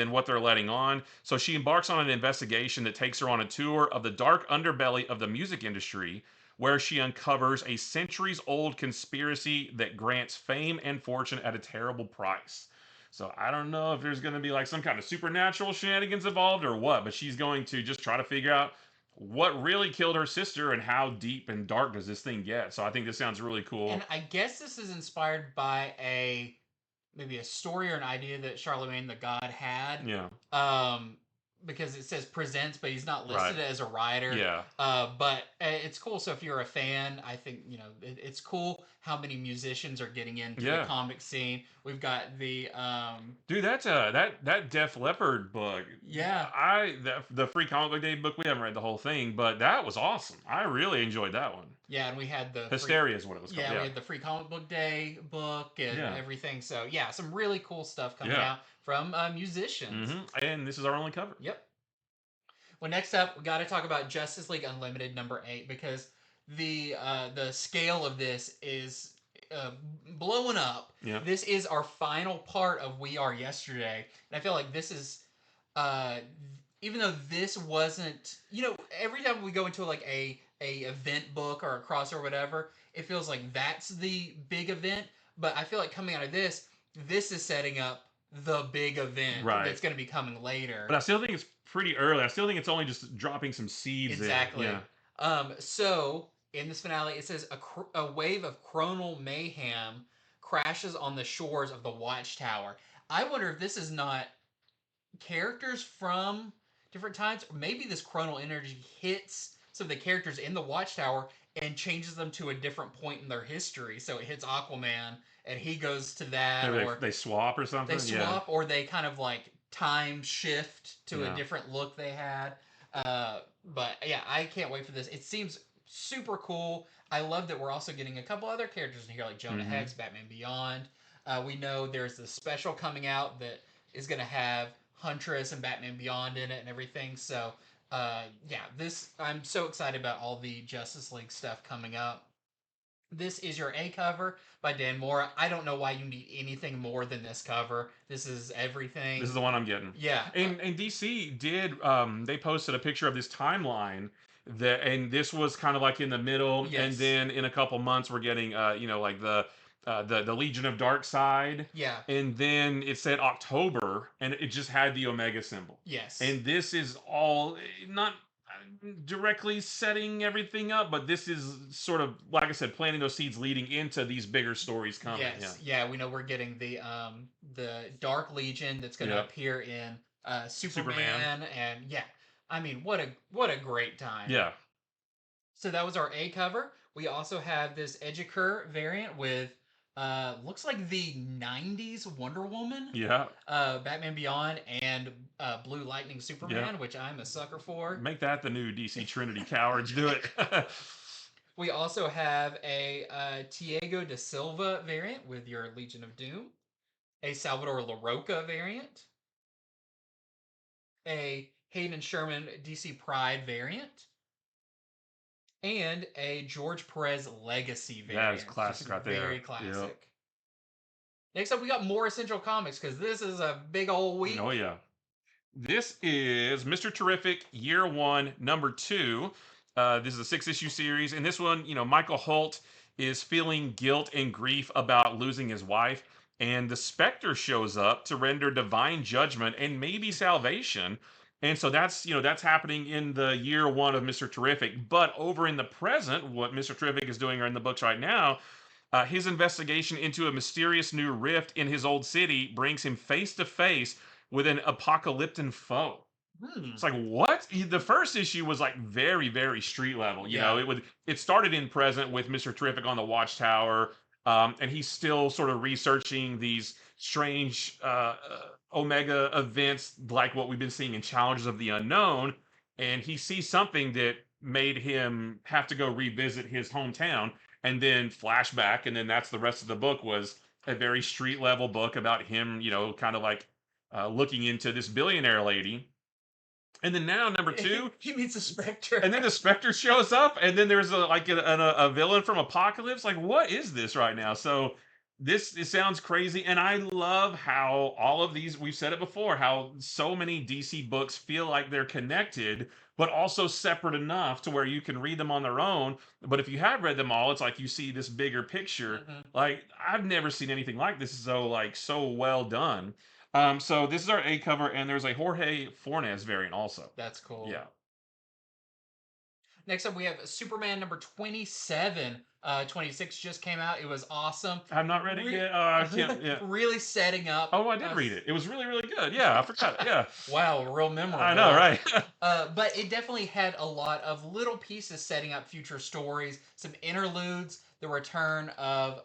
S2: what they're letting on. So she embarks on an investigation that takes her on a tour of the dark underbelly of the music industry, where she uncovers a centuries-old conspiracy that grants fame and fortune at a terrible price. So I don't know if there's going to be like some kind of supernatural shenanigans involved or what, but she's going to just try to figure out what really killed her sister and how deep and dark does this thing get. So I think this sounds really cool.
S1: And I guess this is inspired by maybe a story or an idea that Charlemagne the God had.
S2: Yeah.
S1: Because it says presents, but he's not listed as a writer.
S2: Yeah.
S1: But it's cool. So if you're a fan, I think it's cool how many musicians are getting into the comic scene. We've got the
S2: dude, that's that Def Leppard book.
S1: Yeah.
S2: The Free Comic Book Day book. We haven't read the whole thing, but that was awesome. I really enjoyed that one.
S1: Yeah, and we had the
S2: Hysteria is what it was called.
S1: Yeah, we had the Free Comic Book Day book and everything. So yeah, some really cool stuff coming out from musicians.
S2: And this is our only cover.
S1: Yep. Well, next up, we got to talk about Justice League Unlimited #8 because the scale of this is blowing up.
S2: Yeah.
S1: This is our final part of We Are Yesterday, and I feel like this is even though this wasn't, every time we go into like a event book or a crossover or whatever, it feels like that's the big event. But I feel like coming out of this is setting up the big event that's going to be coming later.
S2: But I still think it's pretty early. I still think it's only just dropping some seeds.
S1: Exactly.
S2: In. Yeah.
S1: So in this finale, it says a wave of chronal mayhem crashes on the shores of the Watchtower. I wonder if this is not characters from different times, or maybe this chronal energy hits some of the characters in the Watchtower and changes them to a different point in their history. So it hits Aquaman, and he goes to that,
S2: or they swap or something.
S1: They swap, or they kind of like time shift to a different look they had. But yeah, I can't wait for this. It seems super cool. I love that we're also getting a couple other characters in here, like Jonah Hex, Batman Beyond. We know there's the special coming out that is going to have Huntress and Batman Beyond in it and everything. So I'm so excited about all the Justice League stuff coming up. This is your A cover by Dan Mora. I don't know why you need anything more than this cover. This is everything.
S2: This is the one I'm getting.
S1: Yeah.
S2: And DC did, they posted a picture of this timeline and this was kind of like in the middle.
S1: Yes.
S2: And then in a couple months, we're getting, like the the Legion of Dark Side.
S1: Yeah.
S2: And then it said October, and it just had the Omega symbol.
S1: Yes.
S2: And this is all not directly setting everything up, but this is sort of, like I said, planting those seeds leading into these bigger stories coming.
S1: Yes. Yeah, we know we're getting the Dark Legion that's going to appear in Superman, and yeah, I mean, what a great time.
S2: Yeah. So
S1: that was our A cover. We also have this Edgecur variant with looks like the 90s Wonder Woman.
S2: Yeah.
S1: Batman Beyond and Blue Lightning Superman, which I'm a sucker for.
S2: Make that the new DC Trinity Cowards. Do it.
S1: We also have a Tiago da Silva variant with your Legion of Doom. A Salvador LaRocca variant. A Hayden Sherman DC Pride variant. And a George Perez Legacy variant.
S2: That is classic right there.
S1: Very classic. Yep. Next up, we got more Essential Comics, because this is a big old week.
S2: Oh, yeah. This is Mr. Terrific, Year 1, Number 2. This is a 6-issue series. In this one, Michael Holt is feeling guilt and grief about losing his wife. And the Spectre shows up to render divine judgment and maybe salvation. And so that's happening in the year 1 of Mr. Terrific. But over in the present, what Mr. Terrific is doing in the books right now, his investigation into a mysterious new rift in his old city brings him face to face with an apocalyptic foe. It's like, what? The first issue was like very, very street level. You know, it started in present with Mr. Terrific on the Watchtower, and he's still sort of researching these strange Omega events like what we've been seeing in Challenges of the Unknown, and he sees something that made him have to go revisit his hometown, and then flashback, and then that's the rest of the book was a very street level book about him, kind of like looking into this billionaire lady. And then now, number 2,
S1: he meets a Spectre,
S2: and then the Spectre shows up, and then there's a villain from Apocalypse. Like, what is this right now? So it sounds crazy, and I love how all of these, we've said it before, how so many DC books feel like they're connected, but also separate enough to where you can read them on their own. But if you have read them all, it's like you see this bigger picture. Mm-hmm. Like, I've never seen anything like this so well done. So this is our A cover, and there's a Jorge Fornes variant also.
S1: That's cool.
S2: Yeah.
S1: Next up, we have Superman number 27. 26 just came out. It was awesome.
S2: I've not read it yet. I can't. Yeah.
S1: Really setting up.
S2: Oh, I did read it. It was really, really good. Yeah, I forgot. Yeah.
S1: Wow, real memorable.
S2: I know, right?
S1: But it definitely had a lot of little pieces setting up future stories, some interludes, the return of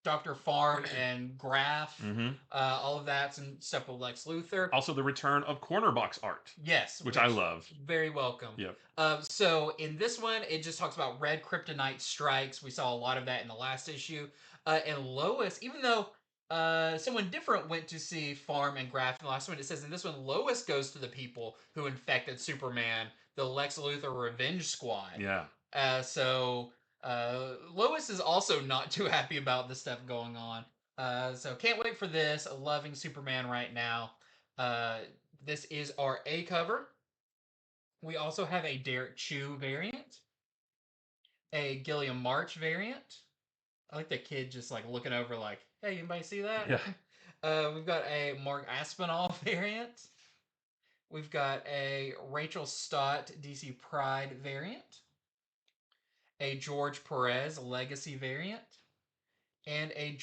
S1: Dr. Farm and Graf, all of that, some stuff with Lex Luthor.
S2: Also, the return of corner box art.
S1: Yes.
S2: Which I love.
S1: Very welcome.
S2: Yep.
S1: So in this one, it just talks about red kryptonite strikes. We saw a lot of that in the last issue. And Lois, even though someone different went to see Farm and Graf in the last one, it says in this one, Lois goes to the people who infected Superman, the Lex Luthor Revenge Squad.
S2: Yeah.
S1: So Lois is also not too happy about this stuff going on. So can't wait for this. Loving Superman right now. This is our A cover. We also have a Derek Chew variant. A Gilliam March variant. I like the kid just like looking over like, hey, anybody see that?
S2: Yeah.
S1: We've got a Mark Aspinall variant. We've got a Rachel Stott DC Pride variant. A George Perez Legacy variant, and a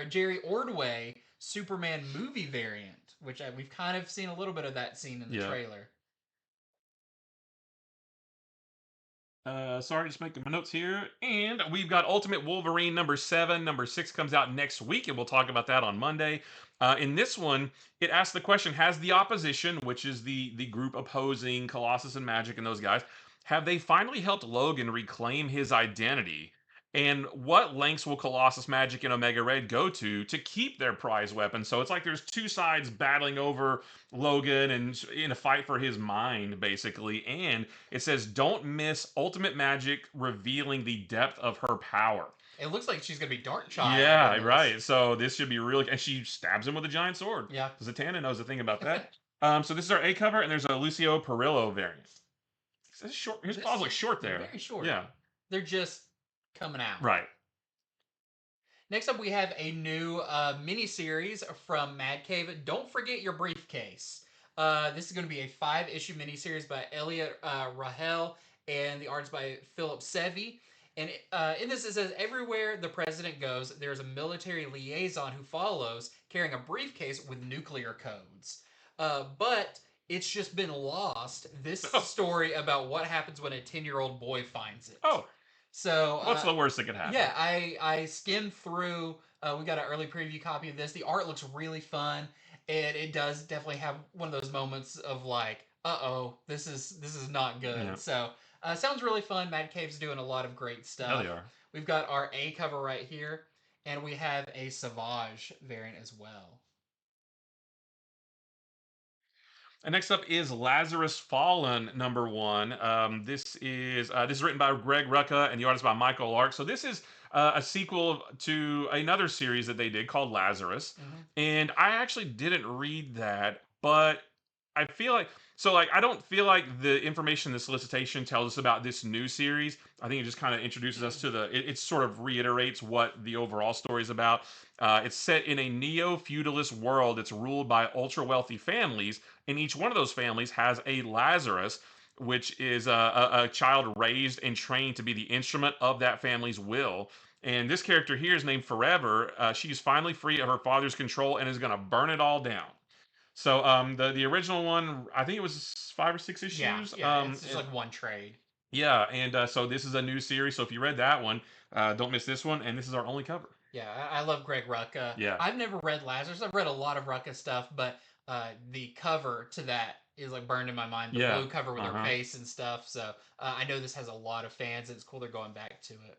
S1: Jerry Ordway Superman movie variant, which we've kind of seen a little bit of that scene in the trailer.
S2: Sorry, just making my notes here. And we've got Ultimate Wolverine number 7. Number 6 comes out next week, and we'll talk about that on Monday. In this one, it asks the question, has the opposition, which is the group opposing Colossus and Magic and those guys, have they finally helped Logan reclaim his identity? And what lengths will Colossus, Magic, and Omega Red go to keep their prize weapon? So it's like there's two sides battling over Logan and in a fight for his mind, basically. And it says, don't miss Ultimate Magic revealing the depth of her power.
S1: It looks like she's going to be Darkchild.
S2: Yeah, right. So this should be really... And she stabs him with a giant sword.
S1: Yeah.
S2: Zatanna knows a thing about that. So this is our A cover, and there's a Lucio Perillo variant. It's short. His claws look short there.
S1: Very short.
S2: Yeah.
S1: They're just coming out.
S2: Right.
S1: Next up, we have a new miniseries from Mad Cave. Don't forget your briefcase. This is going to be a 5-issue miniseries by Elliot Rahel, and the art's by Philip Sevi. And in this, it says everywhere the president goes, there's a military liaison who follows, carrying a briefcase with nuclear codes. But it's just been lost. This is a story about what happens when a 10-year-old boy finds it.
S2: Oh.
S1: So
S2: what's the worst that could happen?
S1: Yeah, I skimmed through. We got an early preview copy of this. The art looks really fun, and it does definitely have one of those moments of like, this is not good. Yeah. So sounds really fun. Mad Cave's doing a lot of great stuff.
S2: Hell, they are.
S1: We've got our A cover right here, and we have a Savage variant as well.
S2: And next up is Lazarus Fallen #1. This is written by Greg Rucka and the artist by Michael Lark. So this is a sequel to another series that they did called Lazarus. Mm-hmm. And I actually didn't read that, but I feel like I don't feel like the information in the solicitation tells us about this new series. I think it just kind of introduces us to it sort of reiterates what the overall story is about. It's set in a neo-feudalist world that's ruled by ultra-wealthy families, and each one of those families has a Lazarus, which is a child raised and trained to be the instrument of that family's will. And this character here is named Forever. She's finally free of her father's control and is going to burn it all down. So the original one, I think it was 5 or 6 issues.
S1: Yeah, it's just like one trade.
S2: Yeah, and so this is a new series. So if you read that one, don't miss this one. And this is our only cover.
S1: Yeah, I love Greg Rucka.
S2: Yeah,
S1: I've never read Lazarus. I've read a lot of Rucka stuff, but the cover to that is like burned in my mind. The blue cover with her face and stuff. So I know this has a lot of fans. It's cool they're going back to it.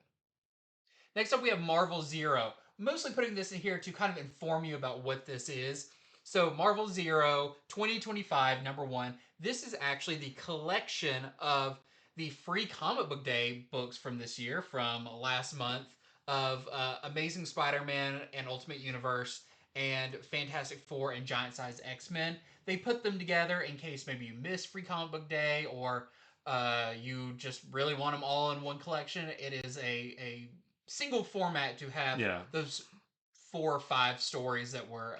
S1: Next up, we have Marvel Zero. Mostly putting this in here to kind of inform you about what this is. So Marvel Zero 2025 #1. This is actually the collection of the free comic book day books from this year, from last month, of Amazing Spider-Man and Ultimate Universe and Fantastic Four and Giant Size X-Men. They put them together in case maybe you missed free comic book day or you just really want them all in one collection. It is a single format to have those 4 or 5 stories that were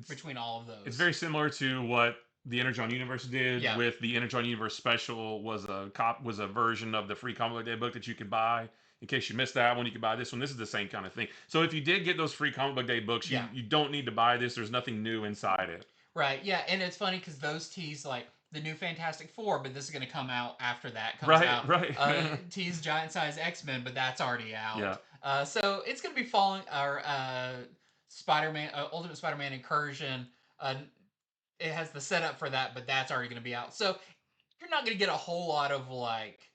S1: between all of those.
S2: It's very similar to what the Energon Universe did with the Energon Universe Special. Was a version of the free comic book day book that you could buy. In case you missed that one, you could buy this one. This is the same kind of thing. So if you did get those free comic book day books, you don't need to buy this. There's nothing new inside it.
S1: Right, yeah, and it's funny because those tease like the new Fantastic Four, but this is going to come out after that comes out.
S2: Right.
S1: Tease Giant Size X-Men, but that's already out.
S2: Yeah.
S1: So it's going to be following our Spider-Man, Ultimate Spider-Man Incursion. It has the setup for that, but that's already going to be out. So you're not going to get a whole lot of like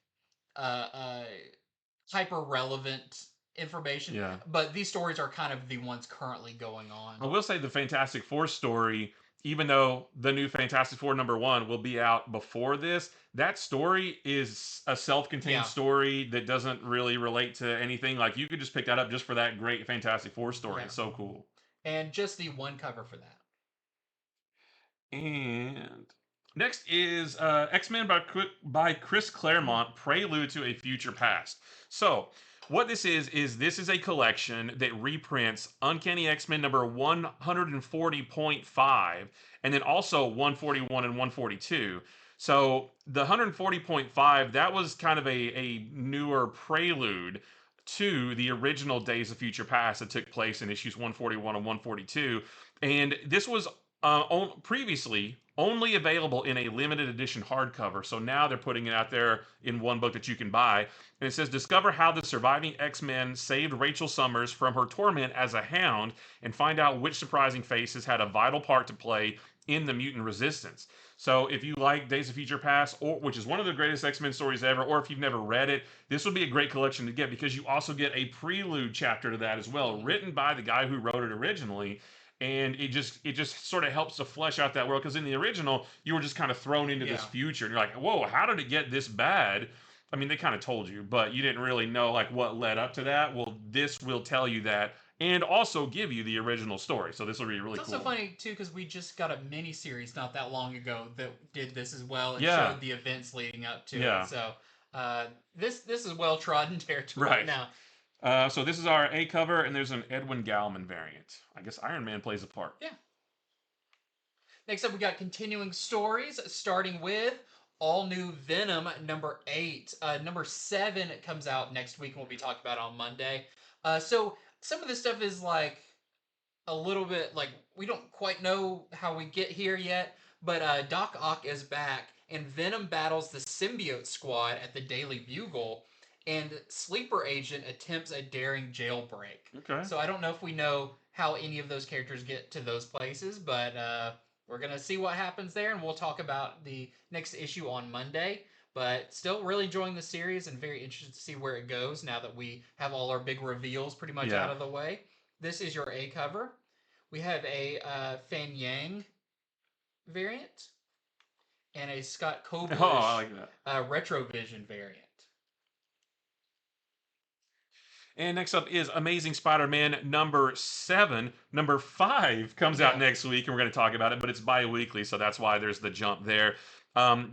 S1: hyper relevant information.
S2: Yeah.
S1: But these stories are kind of the ones currently going on.
S2: I will say the Fantastic Four story, even though the new Fantastic Four #1 will be out before this, that story is a self-contained story that doesn't really relate to anything. Like, you could just pick that up just for that great Fantastic Four story. It's so cool.
S1: And just the one cover for that.
S2: And next is X-Men by Chris Claremont, Prelude to a Future Past. So what this is this is a collection that reprints Uncanny X-Men number 140.5 and then also 141 and 142. So the 140.5, that was kind of a newer prelude to the original Days of Future Past that took place in issues 141 and 142. And this was previously only available in a limited edition hardcover. So now they're putting it out there in one book that you can buy. And it says, discover how the surviving X-Men saved Rachel Summers from her torment as a hound and find out which surprising faces had a vital part to play in the mutant resistance. So if you like Days of Future Past, which is one of the greatest X-Men stories ever, or if you've never read it, this would be a great collection to get because you also get a prelude chapter to that as well, written by the guy who wrote it originally. And it just sort of helps to flesh out that world, because in the original you were just kind of thrown into this future and you're like, whoa, how did it get this bad? I mean, they kind of told you, but you didn't really know like what led up to that. Well, this will tell you that and also give you the original story. So this will be really cool.
S1: It's also funny too because we just got a mini series not that long ago that did this as well and showed the events leading up to it. So this is well trodden territory right now.
S2: So this is our A cover, and there's an Edwin Galman variant. I guess Iron Man plays a part.
S1: Yeah. Next up, we got continuing stories, starting with all new Venom number 8. Number 7 comes out next week, and we'll be talking about it on Monday. So some of this stuff is like a little bit like we don't quite know how we get here yet, but Doc Ock is back, and Venom battles the Symbiote Squad at the Daily Bugle, and Sleeper Agent attempts a daring jailbreak.
S2: Okay.
S1: So I don't know if we know how any of those characters get to those places, but we're gonna see what happens there, and we'll talk about the next issue on Monday. But still really enjoying the series and very interested to see where it goes now that we have all our big reveals pretty much out of the way. This is your A cover. We have a Fan Yang variant and a Scott Koblish
S2: I like that.
S1: Retrovision variant.
S2: And next up is Amazing Spider-Man number 7. Number 5 comes out next week, and we're going to talk about it, but it's bi-weekly, so that's why there's the jump there.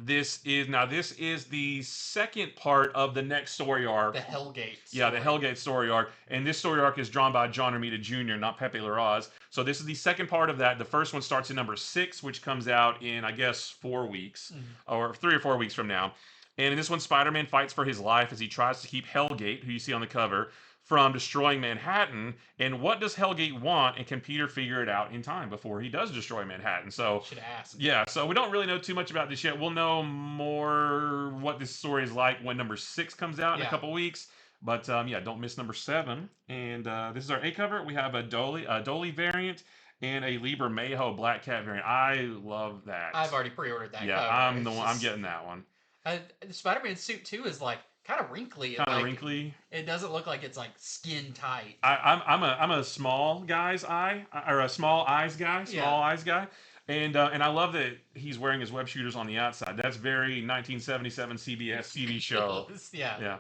S2: This is the second part of the next story arc.
S1: The Hellgate.
S2: Yeah, the Hellgate story arc. And this story arc is drawn by John Romita Jr., not Pepe Larraz. So this is the second part of that. The first one starts in number 6, which comes out in, I guess, 4 weeks, or 3 or 4 weeks from now. And in this one, Spider-Man fights for his life as he tries to keep Hellgate, who you see on the cover, from destroying Manhattan. And what does Hellgate want, and can Peter figure it out in time before he does destroy Manhattan? So
S1: should ask.
S2: Yeah, so we don't really know too much about this yet. We'll know more what this story is like when number 6 comes out in a couple weeks. But don't miss number 7. And this is our A cover. We have a Dolly variant and a Liber Mayho Black Cat variant. I love that.
S1: I've already pre-ordered that.
S2: Yeah,
S1: cover.
S2: I'm getting that one.
S1: The Spider-Man suit too is like kind of wrinkly.
S2: Wrinkly.
S1: It doesn't look like it's like skin tight.
S2: I'm a small guy's eye, or a small eyes guy. And I love that he's wearing his web shooters on the outside. That's very 1977 CBS TV show.
S1: Yeah.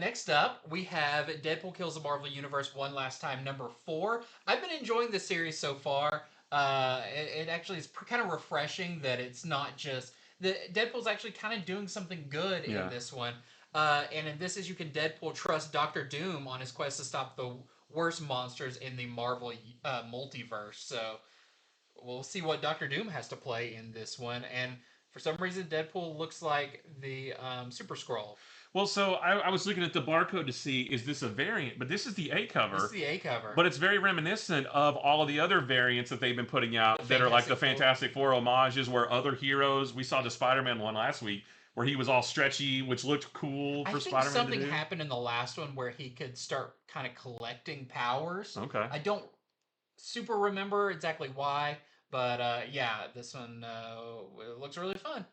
S1: Next up, we have Deadpool Kills the Marvel Universe One Last Time, number 4. I've been enjoying this series so far. It actually is kind of refreshing that it's not just... Deadpool's actually kind of doing something good in this one. And in this issue, can Deadpool trust Doctor Doom on his quest to stop the worst monsters in the Marvel multiverse? So we'll see what Doctor Doom has to play in this one. And for some reason, Deadpool looks like the Super Skrull.
S2: Well, so I was looking at the barcode to see, is this a variant? But this is the A cover.
S1: This is the A cover.
S2: But it's very reminiscent of all of the other variants that they've been putting out that are like the Fantastic Four homages, where other heroes... We saw the Spider-Man one last week, where he was all stretchy, which looked cool for Spider-Man to do.
S1: I think something happened in the last one where he could start kind of collecting powers.
S2: Okay.
S1: I don't super remember exactly why, but this one looks really fun.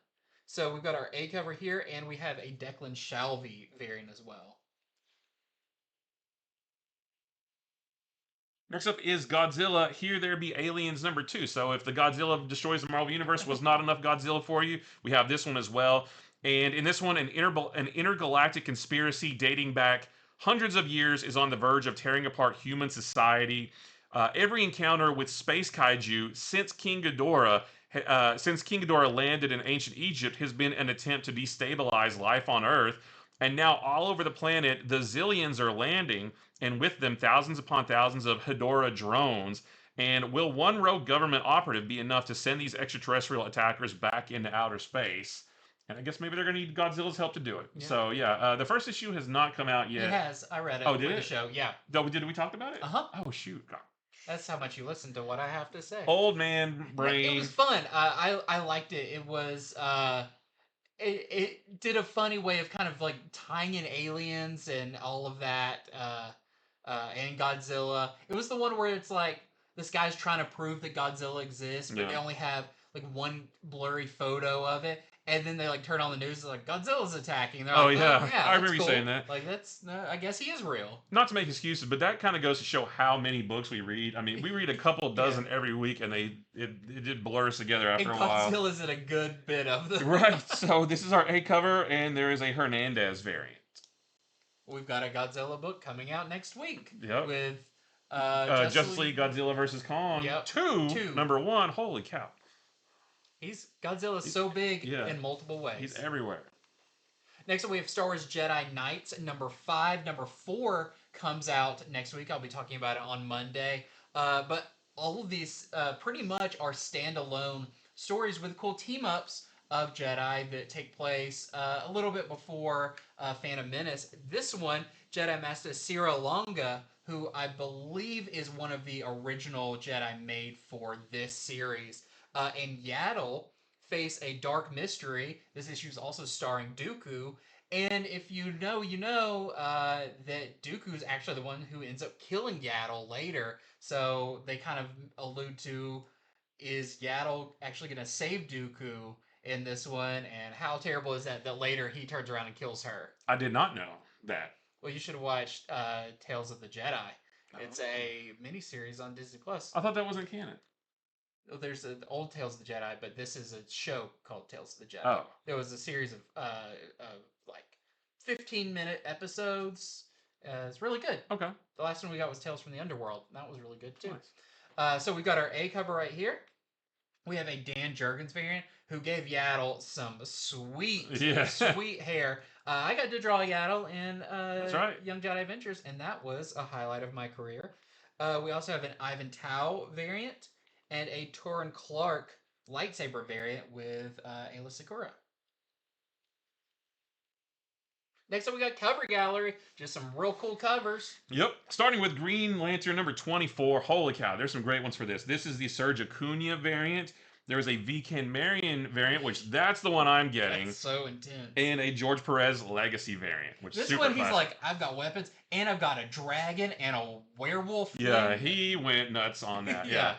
S1: So we've got our A cover here, and we have a Declan Shalvey variant as well.
S2: Next up is Godzilla, Here There Be Aliens number 2. So if the Godzilla Destroys the Marvel Universe was not enough Godzilla for you, we have this one as well. And in this one, an intergalactic conspiracy dating back hundreds of years is on the verge of tearing apart human society. Every encounter with space kaiju since King Ghidorah landed in ancient Egypt has been an attempt to destabilize life on Earth. And now all over the planet, the Zillions are landing, and with them thousands upon thousands of Hedorah drones. And will one rogue government operative be enough to send these extraterrestrial attackers back into outer space? And I guess maybe they're going to need Godzilla's help to do it. Yeah. So, the first issue has not come out yet.
S1: It has. I read it.
S2: Oh, did it?
S1: The show, yeah.
S2: Did we talk about it?
S1: Uh-huh.
S2: Oh, shoot. God.
S1: That's how much you listen to what I have to say.
S2: Old man brain.
S1: It was fun. I liked it. It was... It did a funny way of kind of like tying in aliens and all of that, and Godzilla. It was the one where it's like this guy's trying to prove that Godzilla exists, but they only have like one blurry photo of it, and then they like turn on the news and like Godzilla's attacking. They're like,
S2: I remember you saying that.
S1: Like I guess he is real.
S2: Not to make excuses, but that kind of goes to show how many books we read. I mean, we read a couple dozen every week, and it did blur us together after a while.
S1: Godzilla's in a good bit of them.
S2: Right. So this is our A cover, and there is a Hernandez variant.
S1: We've got a Godzilla book coming out next week.
S2: Yep.
S1: With
S2: Justice League Godzilla vs. Kong 2, number 1. Holy cow.
S1: Godzilla's so big in multiple ways.
S2: He's everywhere.
S1: Next up, we have Star Wars Jedi Knights number 5. Number 4 comes out next week. I'll be talking about it on Monday. But all of these pretty much are standalone stories with cool team-ups of Jedi that take place a little bit before Phantom Menace. This one, Jedi Master Sierra Longa, who I believe is one of the original Jedi made for this series, and Yaddle face a dark mystery. This issue is also starring Dooku. And if you know, you know that Dooku is actually the one who ends up killing Yaddle later. So they kind of allude to, is Yaddle actually going to save Dooku in this one? And how terrible is that later he turns around and kills her?
S2: I did not know that.
S1: Well, you should have watched Tales of the Jedi. It's a miniseries on Disney Plus.
S2: I thought that wasn't canon.
S1: There's the old Tales of the Jedi, but this is a show called Tales of the Jedi.
S2: Oh.
S1: There was a series of like 15-minute episodes. It's really good.
S2: Okay.
S1: The last one we got was Tales from the Underworld. That was really good too.
S2: Nice.
S1: So we got our A cover right here. We have a Dan Jurgens variant who gave Yaddle some sweet hair. I got to draw Yaddle in
S2: That's right.
S1: Young Jedi Adventures, and that was a highlight of my career. We also have an Ivan Tao variant and a Torin Clark lightsaber variant with Ayla Secura. Next up, we got Cover Gallery. Just some real cool covers.
S2: Yep. Starting with Green Lantern number 24. Holy cow, there's some great ones for this. This is the Serge Acuna variant. There is a Viken Marion variant, which that's the one I'm getting.
S1: That's so intense.
S2: And a George Perez Legacy variant, which is super
S1: one, he's
S2: classic.
S1: like, I've got weapons, and I've got a dragon and a werewolf.
S2: Yeah, he went nuts on that. Yeah.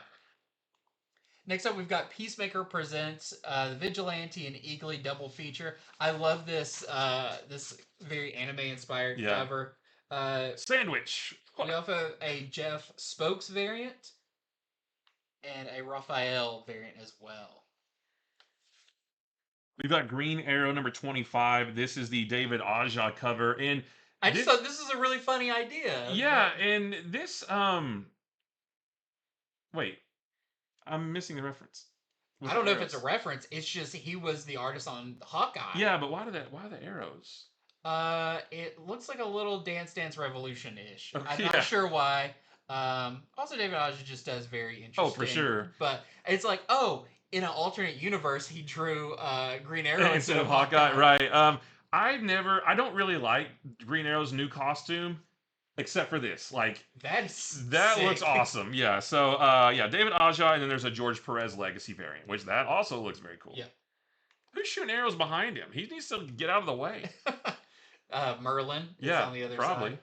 S1: Next up, we've got Peacemaker Presents the Vigilante and Eagly double feature. I love this this very anime-inspired cover.
S2: Sandwich.
S1: We also have a Jeff Spokes variant and a Raphael variant as well.
S2: We've got Green Arrow number 25. This is the David Aja cover. And
S1: I just thought this was a really funny idea.
S2: Yeah, and this wait. I'm missing the reference.
S1: I don't know if it's a reference. It's just he was the artist on Hawkeye.
S2: Yeah, but why the arrows?
S1: It looks like a little Dance Dance Revolution-ish.
S2: Okay,
S1: I'm not sure why. Also, David Aja just does very interesting.
S2: Oh, for sure.
S1: But it's like, in an alternate universe, he drew Green Arrow
S2: instead of Hawkeye. Right. I don't really like Green Arrow's new costume. Except for this, like that
S1: sick.
S2: Looks awesome. Yeah. So David Aja, and then there's a George Perez Legacy variant, which that also looks very cool.
S1: Yeah.
S2: Who's shooting arrows behind him? He needs to get out of the way.
S1: Merlin is on the other
S2: probably.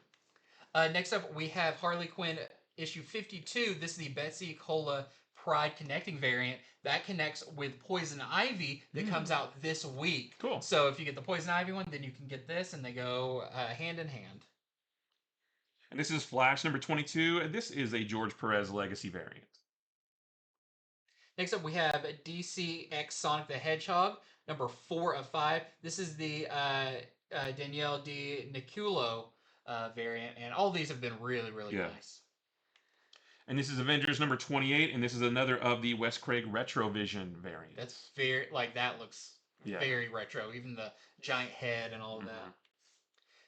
S1: side. Next up, we have Harley Quinn issue 52. This is the Betsy Cola Pride connecting variant that connects with Poison Ivy that comes out this week.
S2: Cool.
S1: So if you get the Poison Ivy one, then you can get this, and they go hand in hand.
S2: And this is Flash number 22, and this is a George Perez Legacy variant.
S1: Next up, we have DC X Sonic the Hedgehog, number 4 of 5. This is the Danielle Di Niculo variant, and all these have been really, really nice.
S2: And this is Avengers number 28, and this is another of the Wes Craig Retrovision variants.
S1: That's very, that looks very retro, even the giant head and all of that.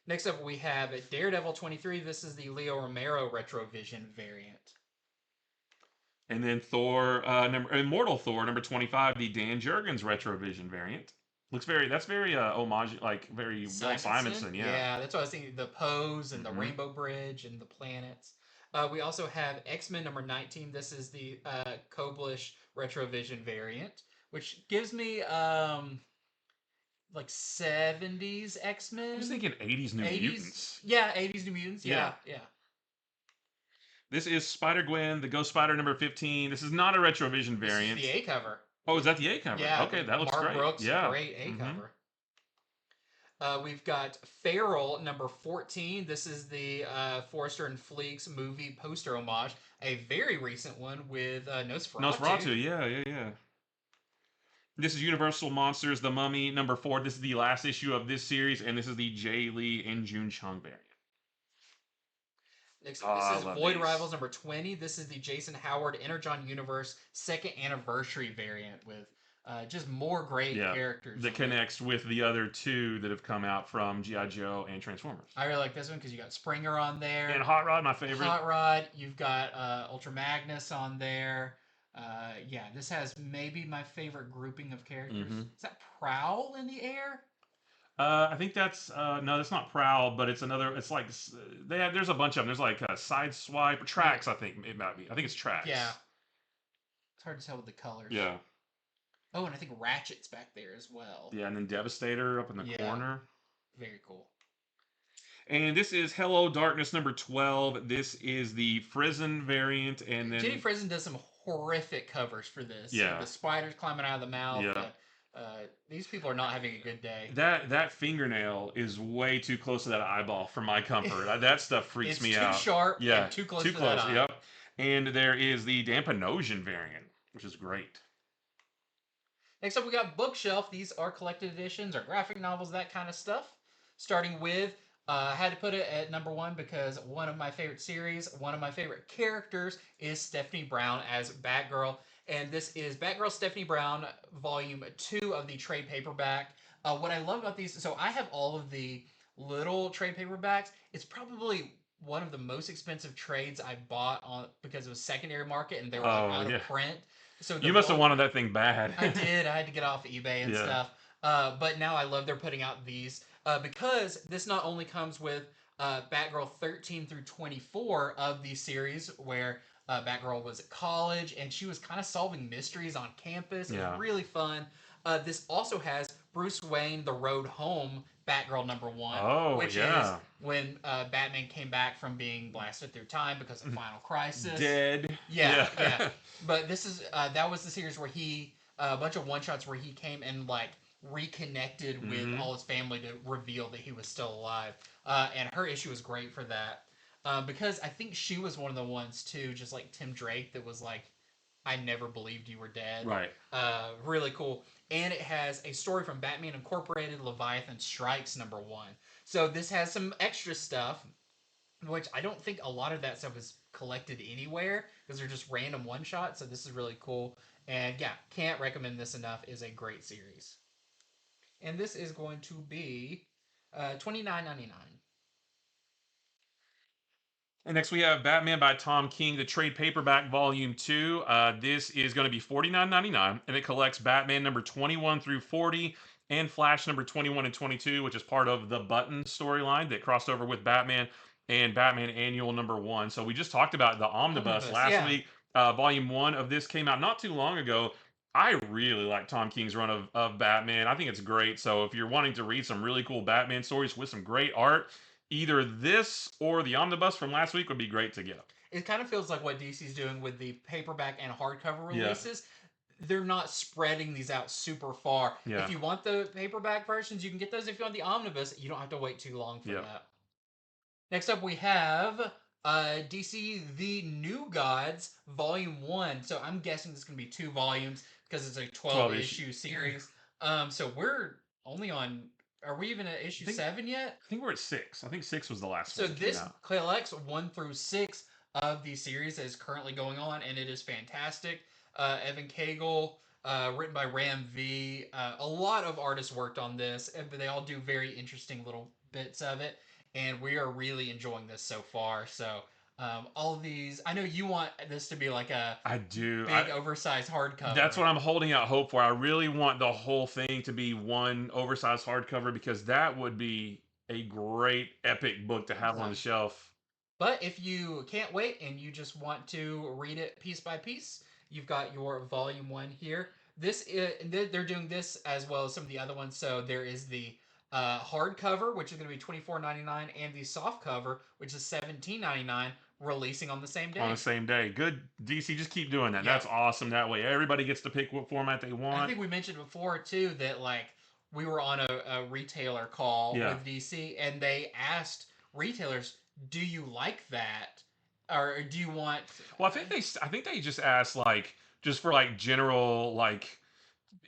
S1: Next up, we have Daredevil 23. This is the Leo Romero Retrovision variant.
S2: And then Immortal Thor number 25, the Dan Jurgens Retrovision variant. That's very homage, like very Bill Simonson.
S1: Yeah, that's what I was thinking. The pose and the Rainbow Bridge and the planets. We also have X-Men number 19. This is the Koblish Retrovision variant, which gives me like 70s X-Men.
S2: I was thinking 80s New Mutants.
S1: Yeah, 80s New Mutants. Yeah.
S2: This is Spider-Gwen, the Ghost Spider number 15. This is not a Retrovision variant.
S1: This is the A cover.
S2: Oh, is that the A cover?
S1: Yeah.
S2: Okay, that looks
S1: Mark
S2: great.
S1: Brooks, great A cover. We've got Feral number 14. This is the Forrester and Fleek's movie poster homage. A very recent one with Nosferatu.
S2: Yeah. This is Universal Monsters, The Mummy, number 4. This is the last issue of this series, and this is the Jay Lee and June Chung variant.
S1: Next up, this is Void Rivals number 20. This is the Jason Howard Energon Universe 2nd anniversary variant with just more great characters
S2: that connects with the other two that have come out from G.I. Joe and Transformers.
S1: I really like this one because you got Springer on there.
S2: And Hot Rod, my favorite.
S1: Hot Rod. You've got Ultra Magnus on there. Yeah, this has maybe my favorite grouping of characters. Is that Prowl in the air?
S2: I think that's no, that's not Prowl, but it's another. It's like there's a bunch of them. There's like Sideswipe, Trax. I think it might be. I think it's Trax.
S1: Yeah. It's hard to tell with the colors.
S2: Yeah.
S1: Oh, and I think Ratchet's back there as well.
S2: Yeah, and then Devastator up in the corner.
S1: Very cool.
S2: And this is Hello Darkness number 12. This is the Frizen variant, and then
S1: Jenny Frizen does some horrific covers for this.
S2: Yeah.
S1: The spiders climbing out of the mouth.
S2: Yeah.
S1: These people are not having a good day.
S2: That fingernail is way too close to that eyeball for my comfort. That stuff freaks me out.
S1: It's too sharp.
S2: Yeah.
S1: And too close to that eye.
S2: Yep. And there is the Dampanosian variant, which is great.
S1: Next up, we got Bookshelf. These are collected editions or graphic novels, that kind of stuff. Starting with, I had to put it at number 1 because one of my favorite series, one of my favorite characters is Stephanie Brown as Batgirl. And this is Batgirl Stephanie Brown, Volume 2 of the trade paperback. What I love about these, so I have all of the little trade paperbacks. It's probably one of the most expensive trades I bought on because it was secondary market and they were out of print. So
S2: you must have wanted that thing bad.
S1: I did. I had to get off eBay and stuff. But now I love they're putting out these because this not only comes with Batgirl 13 through 24 of the series where Batgirl was at college and she was kind of solving mysteries on campus. It was really fun. This also has Bruce Wayne, The Road Home, Batgirl number 1, which is when Batman came back from being blasted through time because of Final Crisis.
S2: Dead.
S1: Yeah. But this is that was the series where he a bunch of one-shots where he came and like reconnected with all his family to reveal that he was still alive. And her issue was great for that. Because I think she was one of the ones too, just like Tim Drake, that was like, I never believed you were dead.
S2: Right.
S1: Really cool. And it has a story from Batman Incorporated, Leviathan Strikes number 1. So this has some extra stuff, which I don't think a lot of that stuff is collected anywhere because they're just random one-shots. So this is really cool. And yeah, can't recommend this enough. Is a great series. And this is going to be $29.99.
S2: And next we have Batman by Tom King, the trade paperback volume 2. This is going to be $49.99, and it collects Batman number 21 through 40 and Flash number 21 and 22, which is part of the Button storyline that crossed over with Batman and Batman Annual number 1. So we just talked about the Omnibus last week. Volume 1 of this came out not too long ago. I really like Tom King's run of Batman. I think it's great. So if you're wanting to read some really cool Batman stories with some great art, either this or the Omnibus from last week would be great to get.
S1: It kind of feels like what DC's doing with the paperback and hardcover releases. They're not spreading these out super far. If you want the paperback versions, you can get those. If you want the Omnibus, you don't have to wait too long for that. Next up, we have DC The New Gods, Volume 1. So I'm guessing this is going to be 2 volumes because it's a 12-issue series. So we're only on... Are we even at issue 7 yet?
S2: I think we're at 6. I think 6 was the last one.
S1: So this collects 1 through 6 of the series that is currently going on, and it is fantastic. Evan Cagle, written by Ram V. A lot of artists worked on this, but they all do very interesting little bits of it, and we are really enjoying this so far. So all of these, I know you want this to be like a big oversized hardcover.
S2: That's what I'm holding out hope for. I really want the whole thing to be one oversized hardcover because that would be a great epic book to have on the shelf.
S1: But if you can't wait and you just want to read it piece by piece, you've got your Volume 1 here. This is, they're doing this as well as some of the other ones. So there is the hardcover, which is going to be $24.99, and the softcover, which is $17.99. Releasing on the same day.
S2: On the same day. Good, DC, just keep doing that. That's awesome. That way everybody gets to pick what format they want.
S1: I think we mentioned before, too, that like we were on a retailer call with DC, and they asked retailers, do you like that? Or do you want...
S2: Well, I think they just asked, like, just for, like, general, like,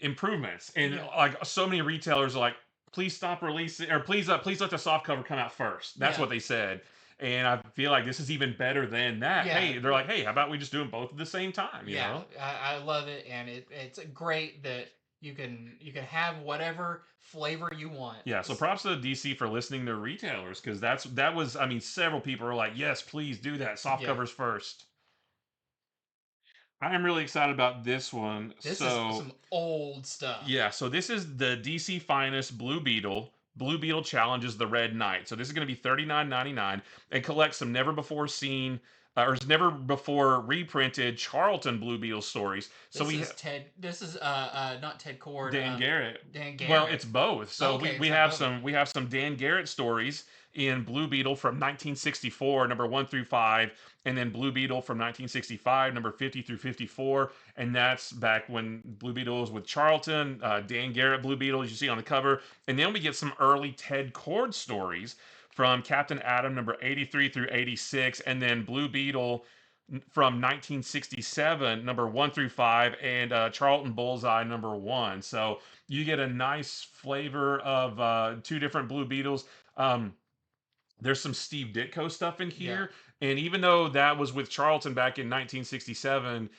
S2: improvements. And, like, so many retailers are like, please stop releasing, or please let the softcover come out first. That's what they said. And I feel like this is even better than that. Hey, they're like, hey, how about we just do them both at the same time? You know?
S1: I love it, and it's great that you can have whatever flavor you want.
S2: Yeah, so props to DC for listening to retailers because that was I mean several people are like yes please do that soft
S1: Yeah.
S2: covers first. I am really excited about this one.
S1: This is
S2: So
S1: some old stuff.
S2: yeah, so this is the DC finest Blue Beetle. Blue Beetle challenges the Red Knight. So this is going to be $39.99 and collect some never before seen or never before reprinted Charlton Blue Beetle stories. So
S1: This
S2: we
S1: is Ted. This is not Ted Cord.
S2: Dan Garrett.
S1: Dan Garrett.
S2: Well, it's both. So
S1: Oh, okay,
S2: we
S1: it's
S2: have
S1: both.
S2: some Dan Garrett stories in Blue Beetle from 1964, number 1 through 5, and then Blue Beetle from 1965, number 50 through 54, and that's back when Blue Beetle was with Charlton, Dan Garrett Blue Beetle, as you see on the cover, and then we get some early Ted Cord stories from Captain Atom number 83 through 86, and then Blue Beetle from 1967, number 1 through 5, and Charlton Bullseye number 1. So you get a nice flavor of two different Blue Beetles. There's some Steve Ditko stuff in here, and even though that was with Charlton back in 1967,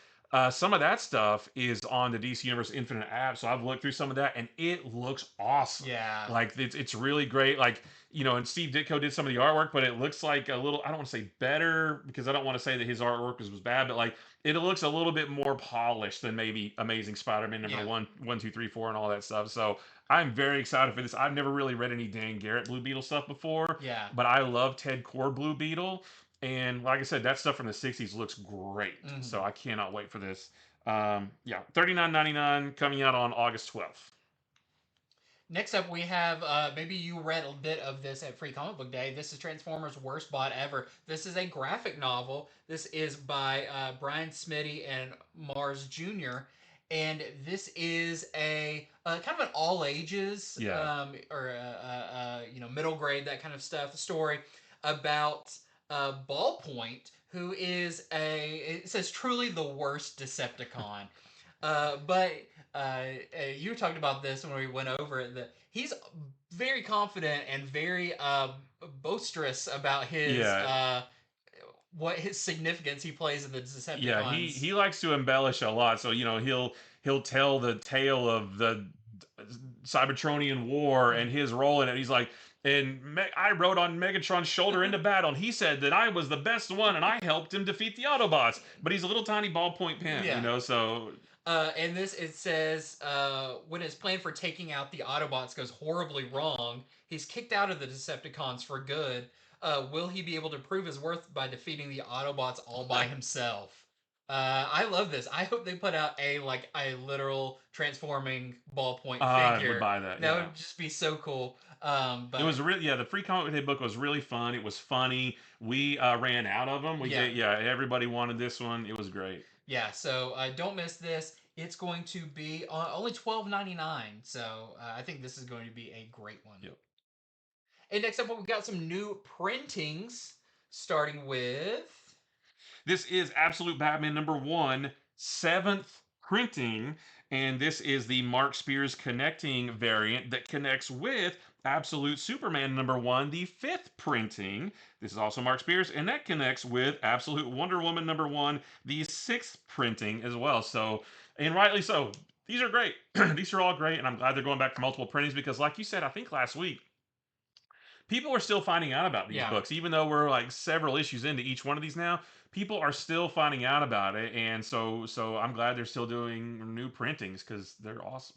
S2: some of that stuff is on the DC Universe Infinite app. So I've looked through some of that, and it looks awesome.
S1: Yeah,
S2: like it's really great. Like and Steve Ditko did some of the artwork, but it looks like a little. I don't want to say better because I don't want to say that his artwork was bad, but like it looks a little bit more polished than maybe Amazing Spider-Man number 1, 2, 3, 4, and all that stuff. So I'm very excited for this. I've never really read any Dan Garrett Blue Beetle stuff before.
S1: Yeah.
S2: But I love Ted Core Blue Beetle. And like I said, that stuff from the 60s looks great.
S1: Mm-hmm.
S2: So I cannot wait for this. $39.99 coming out on August 12th.
S1: Next up, we have maybe you read a bit of this at Free Comic Book Day. This is Transformers' Worst Bot Ever. This is a graphic novel. This is by Brian Smitty and Mars Jr. And this is a kind of an all ages, or middle grade, that kind of stuff story about Ballpoint, who is it says truly the worst Decepticon. But you talked about this when we went over it, that he's very confident and very boisterous about his what his significance he plays in the Decepticons.
S2: Yeah, he likes to embellish a lot. So he'll tell the tale of the Cybertronian War and his role in it. He's like, I rode on Megatron's shoulder into battle, and he said that I was the best one, and I helped him defeat the Autobots. But he's a little tiny ballpoint pen, so.
S1: And it says, when his plan for taking out the Autobots goes horribly wrong, he's kicked out of the Decepticons for good. Will he be able to prove his worth by defeating the Autobots all by himself? I love this. I hope they put out a literal transforming ballpoint figure.
S2: I would buy that.
S1: That would just be so cool. But
S2: it was really the Free Comic Book book was really fun. It was funny. We ran out of them. Everybody wanted this one. It was great.
S1: Yeah, so don't miss this. It's going to be only $12.99, so I think this is going to be a great one.
S2: Yep.
S1: And next up, we've got some new printings, starting with...
S2: This is Absolute Batman number 1, 7th printing, and this is the Mark Spears connecting variant that connects with Absolute Superman number 1, the 5th printing. This is also Mark Spears, and that connects with Absolute Wonder Woman number 1, the 6th printing as well. So, and rightly so. These are great. These are all great, and I'm glad they're going back to multiple printings because, like you said, I think last week, people are still finding out about these books, even though we're like several issues into each one of these now. People are still finding out about it, and so I'm glad they're still doing new printings because they're awesome.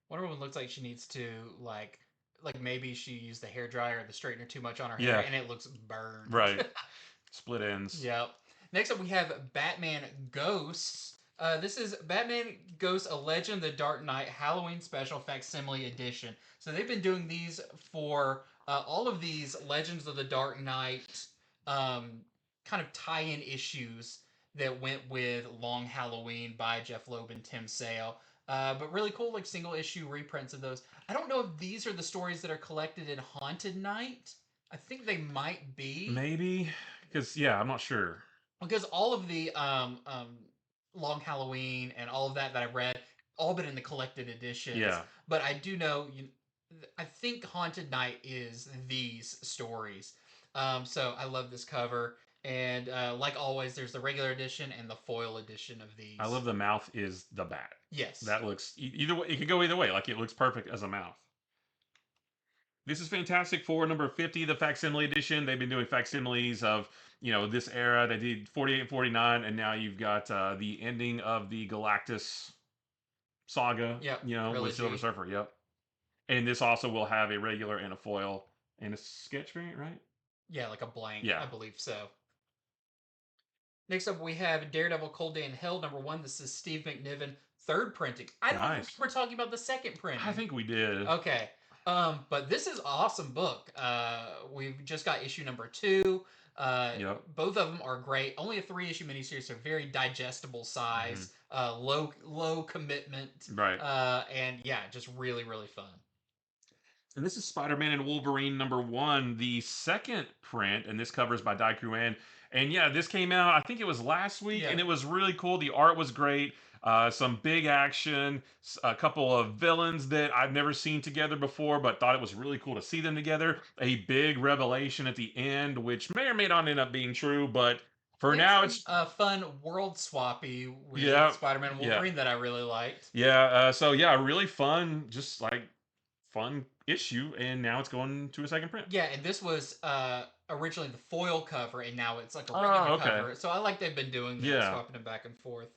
S1: Wonder Woman looks like she needs to like maybe she used the hairdryer or the straightener too much on her hair, and it looks burned.
S2: Right, split ends.
S1: Yep. Next up, we have Batman Ghosts. This is Batman Ghosts: A Legend of the Dark Knight Halloween Special Facsimile Edition. So they've been doing these for all of these Legends of the Dark Knight kind of tie-in issues that went with Long Halloween by Jeff Loeb and Tim Sale. But really cool, like single issue reprints of those. I don't know if these are the stories that are collected in Haunted Night. I think they might be.
S2: Maybe, because I'm not sure.
S1: Because all of the Long Halloween and all of that I've read, all been in the collected editions.
S2: Yeah.
S1: But I do know, I think Haunted Night is these stories. So I love this cover. And like always, there's the regular edition and the foil edition of these.
S2: I love the mouth is the bat.
S1: Yes.
S2: That looks either way. It could go either way. Like it looks perfect as a mouth. This is Fantastic Four number 50, the facsimile edition. They've been doing facsimiles of, this era. They did 48 and 49, and now you've got the ending of the Galactus saga, with Silver Surfer. Yep. And this also will have a regular and a foil and a sketch variant, right?
S1: Yeah, like a blank.
S2: Yeah.
S1: I believe so. Next up, we have Daredevil Cold Day in Hell, number 1. This is Steve McNiven, third printing. I don't know if we're talking about the second printing.
S2: I think we did.
S1: Okay. But this is an awesome book. We've just got issue number 2. Both of them are great. Only a 3-issue miniseries, so very digestible size, low commitment.
S2: Right.
S1: And yeah, just really, really fun.
S2: And this is Spider-Man and Wolverine number 1, the second print, and this cover is by Dai Kruan. And yeah, this came out, I think it was last week, and it was really cool. The art was great. Some big action, a couple of villains that I've never seen together before, but thought it was really cool to see them together. A big revelation at the end, which may or may not end up being true, but for now it's
S1: a fun world swappy with Spider-Man and Wolverine that I really liked.
S2: Yeah, really fun, just like fun issue, and now it's going to a second print.
S1: Yeah, and this was originally the foil cover, and now it's like a regular cover. So I like they've been doing that, swapping it back and forth.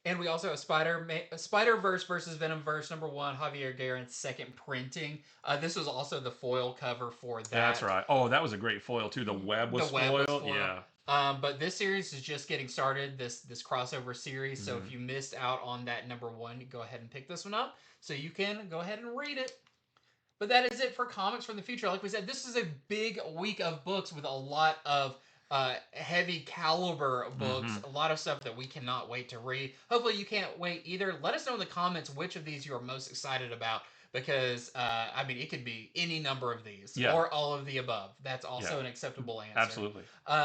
S1: And we also have Spider-Verse versus Venomverse number 1, Javier Guerin's second printing. This was also the foil cover for that.
S2: That's right. Oh, that was a great foil too. The web was foil. Yeah.
S1: But this series is just getting started, this crossover series. So if you missed out on that number 1, go ahead and pick this one up so you can go ahead and read it. But that is it for Comics from the Future. Like we said, this is a big week of books with a lot of heavy caliber books, a lot of stuff that we cannot wait to read. Hopefully you can't wait either. Let us know in the comments which of these you are most excited about, because it could be any number of these or all of the above. That's also an acceptable answer.
S2: Absolutely.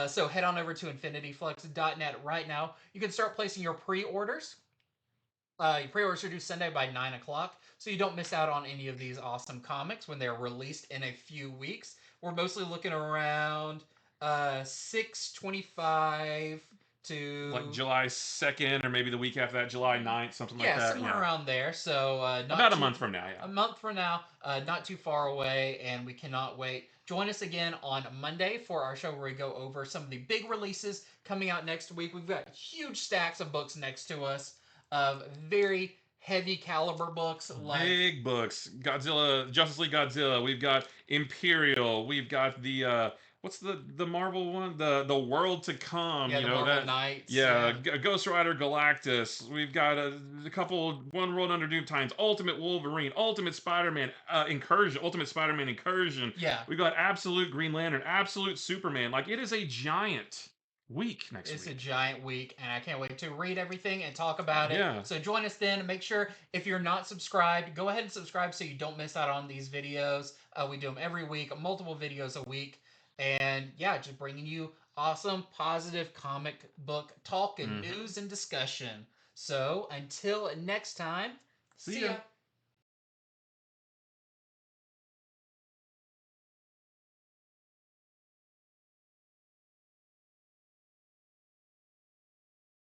S1: So head on over to infinityflux.net right now. You can start placing your pre-orders. Your pre-orders are due Sunday by 9 o'clock, so you don't miss out on any of these awesome comics when they're released in a few weeks. We're mostly looking around 6/25 to
S2: like July 2nd, or maybe the week after that, July 9th, something like that.
S1: Yeah, somewhere around there. So
S2: about a month from now.
S1: A month from now, not too far away, and we cannot wait. Join us again on Monday for our show where we go over some of the big releases coming out next week. We've got huge stacks of books next to us, of very heavy caliber books, like
S2: big books. Godzilla, Justice League Godzilla. We've got Imperial. We've got the what's the Marvel one? The World to Come.
S1: Yeah, the Marvel Knights.
S2: Yeah, Ghost Rider Galactus. We've got a couple One World Under Doom Times. Ultimate Wolverine. Ultimate Spider-Man Incursion. Ultimate Spider-Man Incursion.
S1: Yeah.
S2: We've got Absolute Green Lantern. Absolute Superman. Like, it is a giant week next week.
S1: It's a giant week, and I can't wait to read everything and talk about it.
S2: Yeah.
S1: So join us then. Make sure, if you're not subscribed, go ahead and subscribe so you don't miss out on these videos. We do them every week, multiple videos a week. And yeah, just bringing you awesome, positive comic book talk and news and discussion. So until next time, see ya.